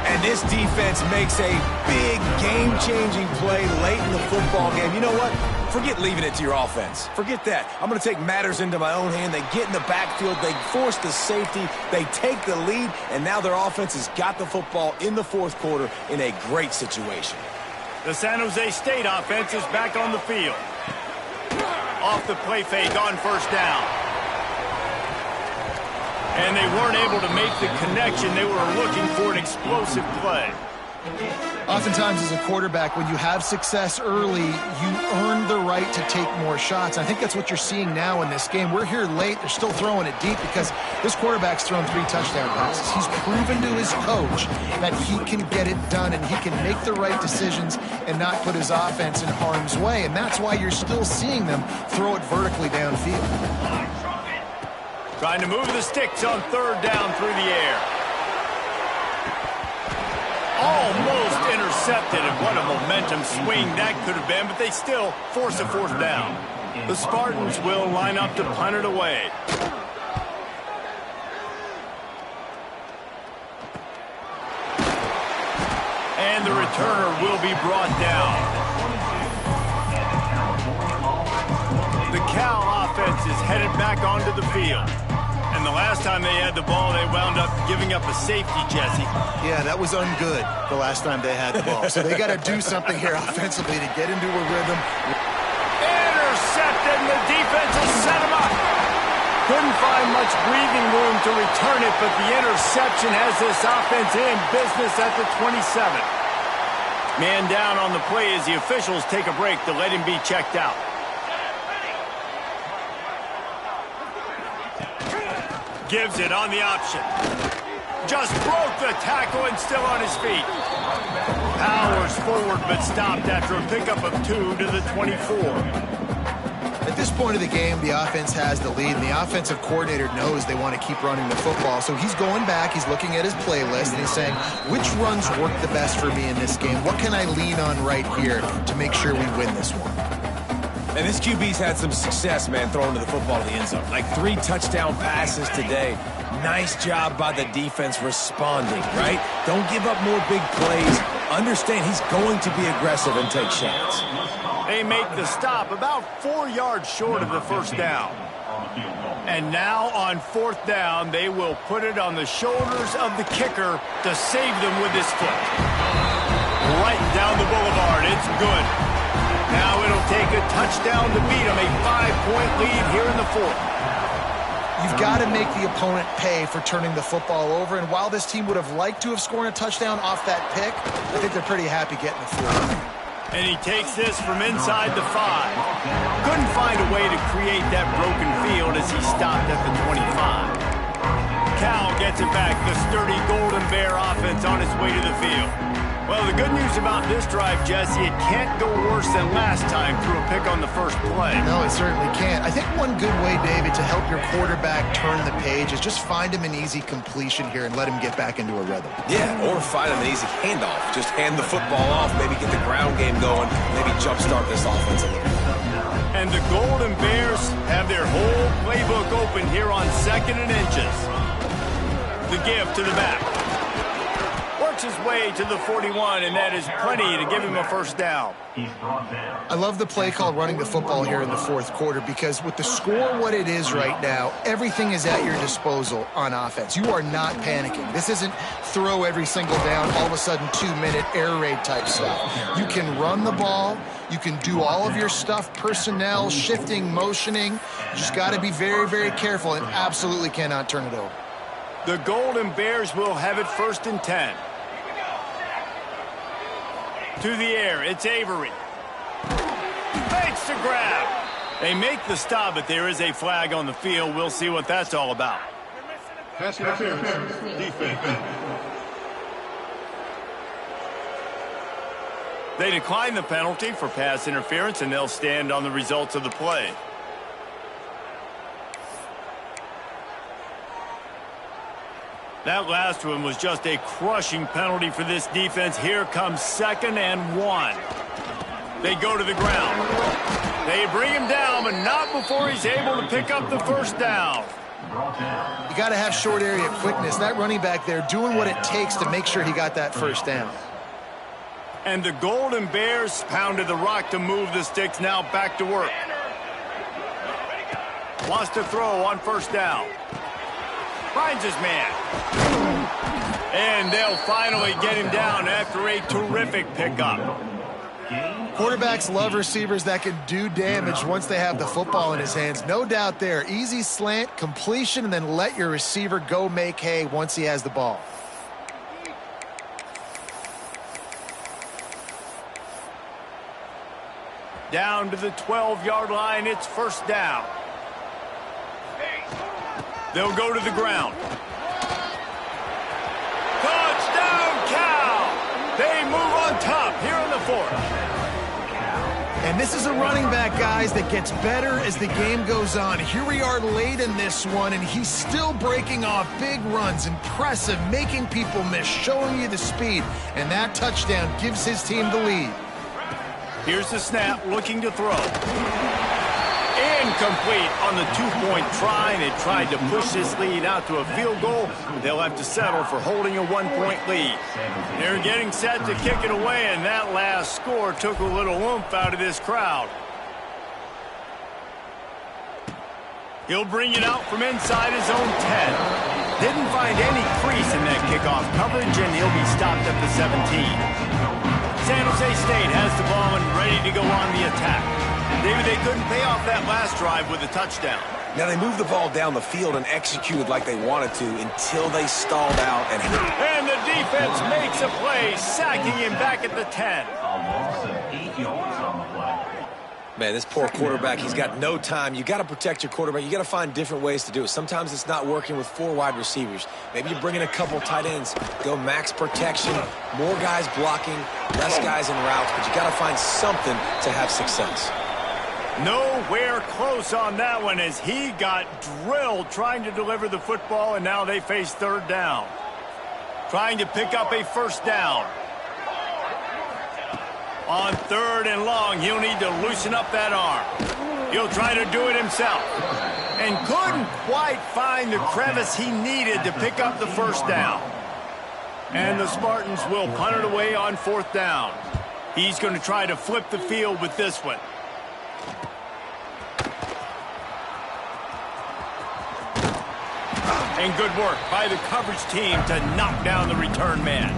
And this defense makes a big game-changing play late in the football game. You know what? Forget leaving it to your offense. Forget that. I'm going to take matters into my own hand. They get in the backfield. They force the safety. They take the lead. And now their offense has got the football in the 4th quarter in a great situation. The San Jose State offense is back on the field. Off the play fake on 1st down. And they weren't able to make the connection. They were looking for an explosive play. Oftentimes as a quarterback, when you have success early, you earn the right to take more shots. And I think that's what you're seeing now in this game. We're here late. They're still throwing it deep because this quarterback's thrown 3 touchdown passes. He's proven to his coach that he can get it done and he can make the right decisions and not put his offense in harm's way. And that's why you're still seeing them throw it vertically downfield. Trying to move the sticks on 3rd down through the air. Almost intercepted, and what a momentum swing that could have been, but they still force a 4th down. The Spartans will line up to punt it away. And the returner will be brought down. The Cal offense is headed back onto the field. And the last time they had the ball, they wound up giving up a safety, Jesse. Yeah, that was ungood the last time they had the ball. So they got to do something here offensively to get into a rhythm. Intercepted, and the defense has set him up. Couldn't find much breathing room to return it, but the interception has this offense in business at the 27. Man down on the play as the officials take a break to let him be checked out. Gives it on the option. Just broke the tackle and still on his feet. Powers forward but stopped after a pickup of 2 to the 24. At this point of the game, the offense has the lead, and the offensive coordinator knows they want to keep running the football. So he's going back, he's looking at his playlist, and he's saying, which runs work the best for me in this game? What can I lean on right here to make sure we win this one? And this QB's had some success, man, throwing to the football in the end zone. Like 3 touchdown passes today. Nice job by the defense responding, right? Don't give up more big plays. Understand he's going to be aggressive and take shots. They make the stop about 4 yards short of the 1st down. And now on 4th down, they will put it on the shoulders of the kicker to save them with his foot. Right down the boulevard. It's good. Now it'll take a touchdown to beat them, a 5-point lead here in the 4th. You've got to make the opponent pay for turning the football over, and while this team would have liked to have scored a touchdown off that pick, I think they're pretty happy getting the 4. And he takes this from inside the 5. Couldn't find a way to create that broken field as he stopped at the 25. Cal gets it back, the sturdy Golden Bear offense on its way to the field. Well, the good news about this drive, Jesse, it can't go worse than last time through a pick on the first play. No, it certainly can't. I think one good way, David, to help your quarterback turn the page is just find him an easy completion here and let him get back into a rhythm. Yeah, or find him an easy handoff. Just hand the football off, maybe get the ground game going, maybe jumpstart this offense a little bit. And the Golden Bears have their whole playbook open here on 2nd and inches. The give to the back. works his way to the 41, and that is plenty to give him a first down. I love the play call running the football here in the fourth quarter because with the score what it is right now, everything is at your disposal on offense. You are not panicking. This isn't throw every single down, all of a sudden 2-minute air raid type stuff. You can run the ball. You can do all of your stuff, personnel, shifting, motioning. You just got to be very, very careful and absolutely cannot turn it over. The Golden Bears will have it 1st and 10. To the air, it's Avery. Makes the grab. They make the stop, but there is a flag on the field. We'll see what that's all about. Pass interference. Defense. They decline the penalty for pass interference, and they'll stand on the results of the play. That last one was just a crushing penalty for this defense. Here comes 2nd and 1. They go to the ground. They bring him down, but not before he's able to pick up the first down. You got to have short area quickness. That running back there doing what it takes to make sure he got that first down. And the Golden Bears pounded the rock to move the sticks. Now back to work. Wants to throw on first down. Finds his man. And they'll finally get him down after a terrific pickup. Quarterbacks love receivers that can do damage once they have the football in his hands. No doubt there. Easy slant, completion, and then let your receiver go make hay once he has the ball. Down to the 12-yard line, it's first down. They'll go to the ground. Touchdown, Cal! They move on top here in the 4th. And this is a running back, guys, that gets better as the game goes on. Here we are late in this one, and he's still breaking off big runs. Impressive, making people miss, showing you the speed. And that touchdown gives his team the lead. Here's the snap, looking to throw. Incomplete on the 2-point try, and they tried to push this lead out to a field goal, but they'll have to settle for holding a 1-point lead. They're getting set to kick it away, and that last score took a little oomph out of this crowd. He'll bring it out from inside his own 10. Didn't find any crease in that kickoff coverage, and he'll be stopped at the 17. San Jose State has the ball and ready to go on the attack. David, they couldn't pay off that last drive with a touchdown. Now, they moved the ball down the field and executed like they wanted to until they stalled out. And the defense makes a play, sacking him back at the 10. Man, this poor quarterback, he's got no time. You got to protect your quarterback. You got to find different ways to do it. Sometimes it's not working with 4 wide receivers. Maybe you bring in a couple tight ends, go max protection, more guys blocking, less guys in routes, but you got to find something to have success. Nowhere close on that one as he got drilled trying to deliver the football, and now they face 3rd down. Trying to pick up a first down. On 3rd and long, he'll need to loosen up that arm. He'll try to do it himself. And couldn't quite find the crevice he needed to pick up the first down. And the Spartans will punt it away on 4th down. He's going to try to flip the field with this one. And good work by the coverage team to knock down the return man.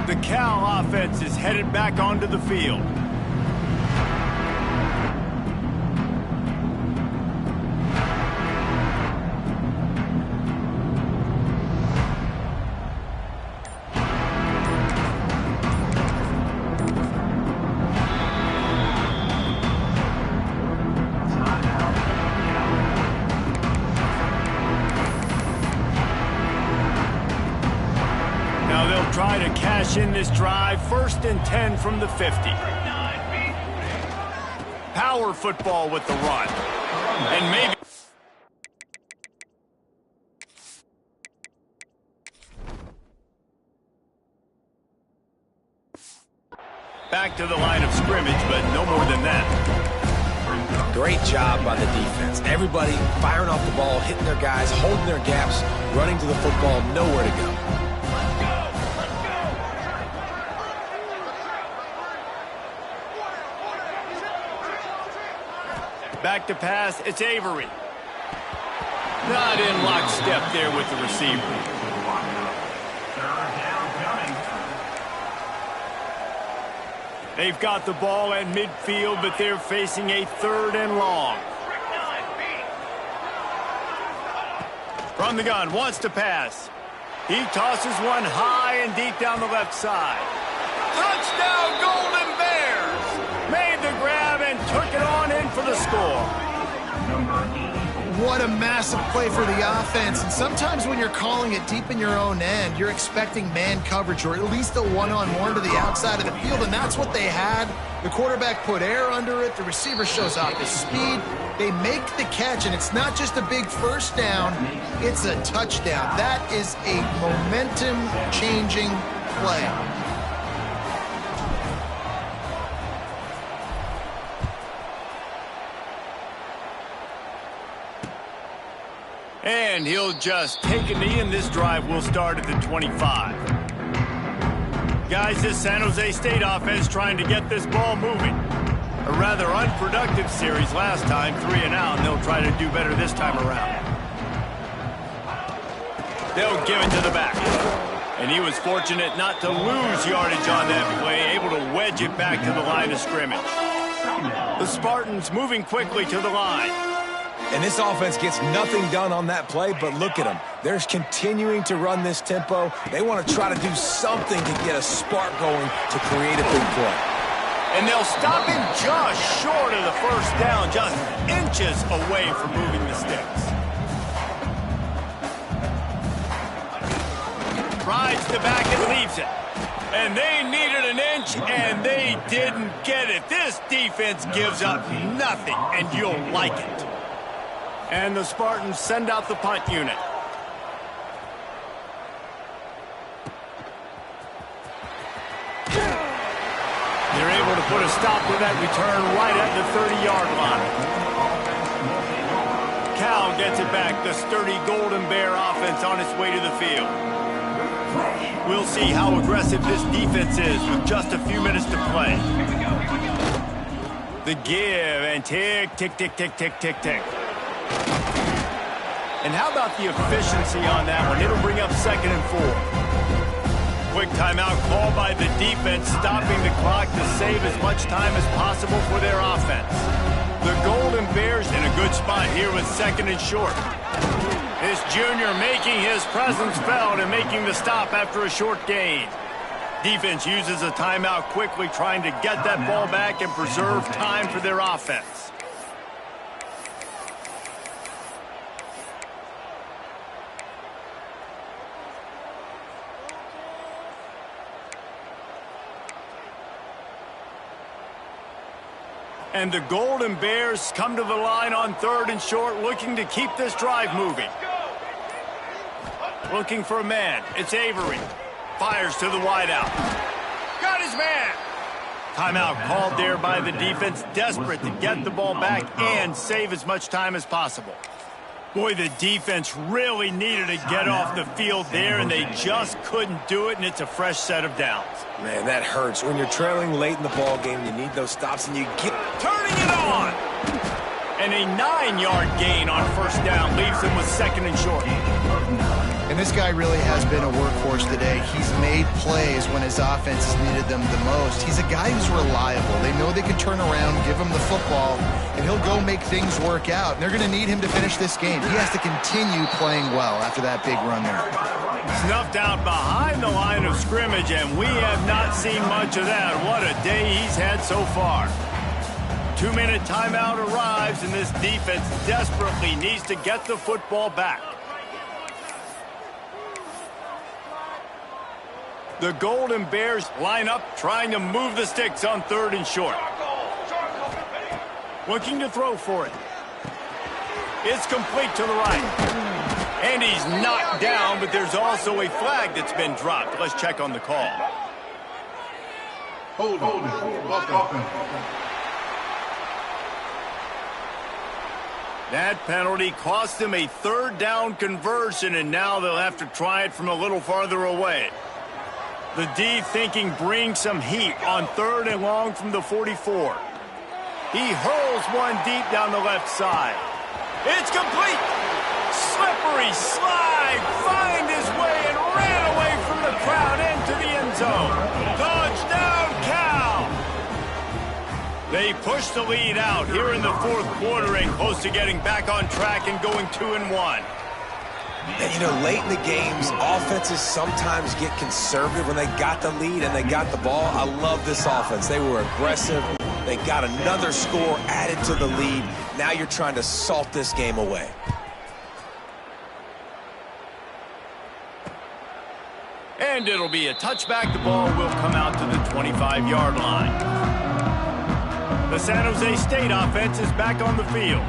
The Cal offense is headed back onto the field. Try to cash in this drive. 1st and 10 from the 50. Power football with the run. And maybe... back to the line of scrimmage, but no more than that. Great job by the defense. Everybody firing off the ball, hitting their guys, holding their gaps, running to the football, nowhere to go. Back to pass, it's Avery. Not in lockstep there with the receiver. They've got the ball at midfield, but they're facing a 3rd and long. From the gun, wants to pass. He tosses one high and deep down the left side. Touchdown, Golden Bears! Made the grab and took it on in for the score. What a massive play for the offense. And sometimes when you're calling it deep in your own end, you're expecting man coverage or at least a one-on-one to the outside of the field, and that's what they had. The quarterback put air under it. The receiver shows off his speed. They make the catch, and it's not just a big first down, it's a touchdown. That is a momentum-changing play. And he'll just take a knee, and this drive will start at the 25. Guys, this San Jose State offense trying to get this ball moving. A rather unproductive series last time, 3 and out, and they'll try to do better this time around. They'll give it to the back. And he was fortunate not to lose yardage on that play, able to wedge it back to the line of scrimmage. The Spartans moving quickly to the line. And this offense gets nothing done on that play, but look at them. They're continuing to run this tempo. They want to try to do something to get a spark going to create a big play. And they'll stop him just short of the first down, just inches away from moving the sticks. Rides the back and leaves it. And they needed an inch, and they didn't get it. This defense gives up nothing, and you'll like it. And the Spartans send out the punt unit. They're able to put a stop to that return right at the 30-yard line. Cal gets it back. The sturdy Golden Bear offense on its way to the field. We'll see how aggressive this defense is with just a few minutes to play. The give and tick, tick, tick, tick, tick, tick, tick. And how about the efficiency on that one? It'll bring up 2nd and 4. Quick timeout called by the defense, stopping the clock to save as much time as possible for their offense. The Golden Bears in a good spot here with 2nd and short. This junior making his presence felt and making the stop after a short gain. Defense uses a timeout quickly, trying to get that ball back and preserve time for their offense. And the Golden Bears come to the line on 3rd and short, looking to keep this drive moving. Looking for a man. It's Avery. Fires to the wideout. Got his man. Timeout called there by the defense, desperate to get the ball back and save as much time as possible. Boy, the defense really needed to get off the field there, and they just couldn't do it, and it's a fresh set of downs. Man, that hurts. When you're trailing late in the ball game, you need those stops, and you get... Turning it on! And a 9-yard gain on first down leaves them with 2nd and short. And this guy really has been a workhorse today. He's made plays when his offense has needed them the most. He's a guy who's reliable. They know they can turn around, give him the football, and he'll go make things work out. And they're going to need him to finish this game. He has to continue playing well after that big run there. Snuffed out behind the line of scrimmage, and we have not seen much of that. What a day he's had so far. 2-minute timeout arrives, and this defense desperately needs to get the football back. The Golden Bears line up, trying to move the sticks on 3rd and short. Looking to throw for it. It's complete to the right. And he's knocked down, but there's also a flag that's been dropped. Let's check on the call. Hold on. That penalty cost them a 3rd down conversion, and now they'll have to try it from a little farther away. The D thinking bring some heat on 3rd and long from the 44. He hurls one deep down the left side. It's complete. Slippery slide. Find his way and ran away from the crowd into the end zone. Touchdown, Cal. They push the lead out here in the fourth quarter and close to getting back on track and going 2-1. And, you know, late in the games, offenses sometimes get conservative when they got the lead and they got the ball. I love this offense. They were aggressive. They got another score added to the lead. Now you're trying to salt this game away. And it'll be a touchback. The ball will come out to the 25-yard line. The San Jose State offense is back on the field.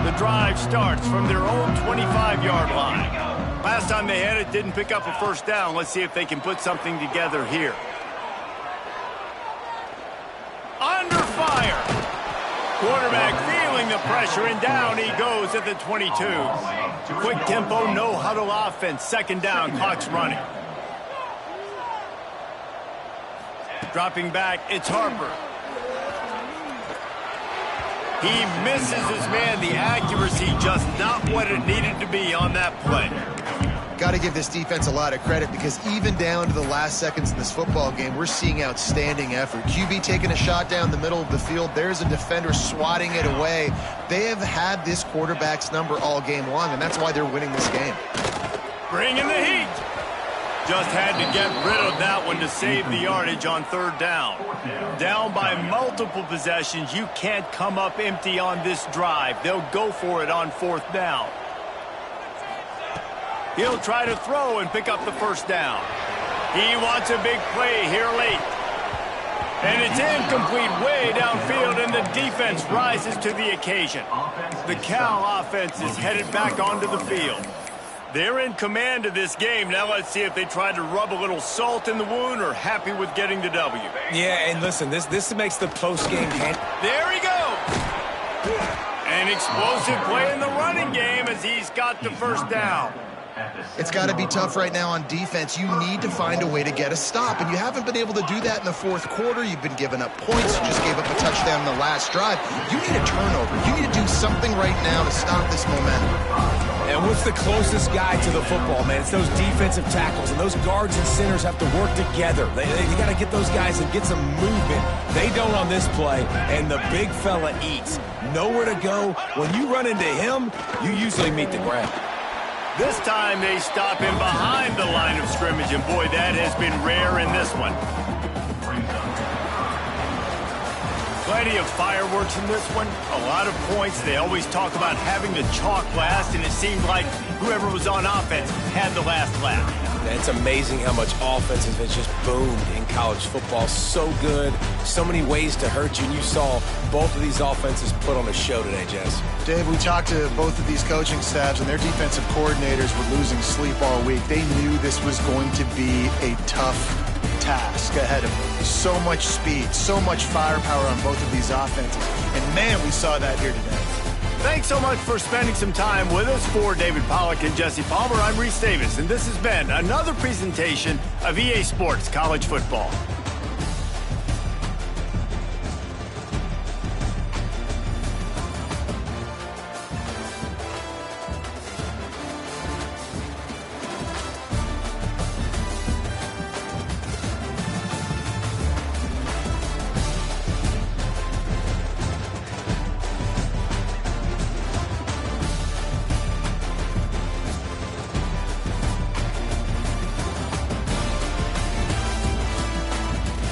The drive starts from their own 25-yard line. Last time they had it, didn't pick up a first down. Let's see if they can put something together here. Under fire. Quarterback feeling the pressure, and down he goes at the 22. Quick tempo, no huddle offense. Second down, clock's running. Dropping back, it's Harper. He misses his man. The accuracy just not what it needed to be on that play. Got to give this defense a lot of credit because even down to the last seconds of this football game, we're seeing outstanding effort. QB taking a shot down the middle of the field. There's a defender swatting it away. They have had this quarterback's number all game long, and that's why they're winning this game. Bringing the heat. Just had to get rid of that one to save the yardage on third down. Down by multiple possessions. You can't come up empty on this drive. They'll go for it on fourth down. He'll try to throw and pick up the first down. He wants a big play here late. And it's incomplete way downfield, and the defense rises to the occasion. The Cal offense is headed back onto the field. They're in command of this game. Now let's see if they try to rub a little salt in the wound or happy with getting the W. Yeah, and listen, this makes the post-game game. There he goes. An explosive play in the running game as he's got the first down. It's got to be tough right now on defense. You need to find a way to get a stop, and you haven't been able to do that in the fourth quarter. You've been giving up points. You just gave up a touchdown in the last drive. You need a turnover. You need to do something right now to stop this momentum. And what's the closest guy to the football, man? It's those defensive tackles, and those guards and centers have to work together. They got to get those guys and get some movement. They don't on this play, and the big fella eats. Nowhere to go. When you run into him, you usually meet the ground. This time they stop him behind the line of scrimmage, and boy, that has been rare in this one. Plenty of fireworks in this one, a lot of points. They always talk about having the chalk last, and it seemed like whoever was on offense had the last laugh. It's amazing how much offense has just boomed in college football. So good, so many ways to hurt you, and you saw both of these offenses put on a show today, Jess. Dave, we talked to both of these coaching staffs, and their defensive coordinators were losing sleep all week. They knew this was going to be a tough task ahead of them. So much speed, so much firepower on both of these offenses. And, man, we saw that here today. Thanks so much for spending some time with us. For David Pollack and Jesse Palmer, I'm Reese Davis, and this has been another presentation of EA Sports College Football.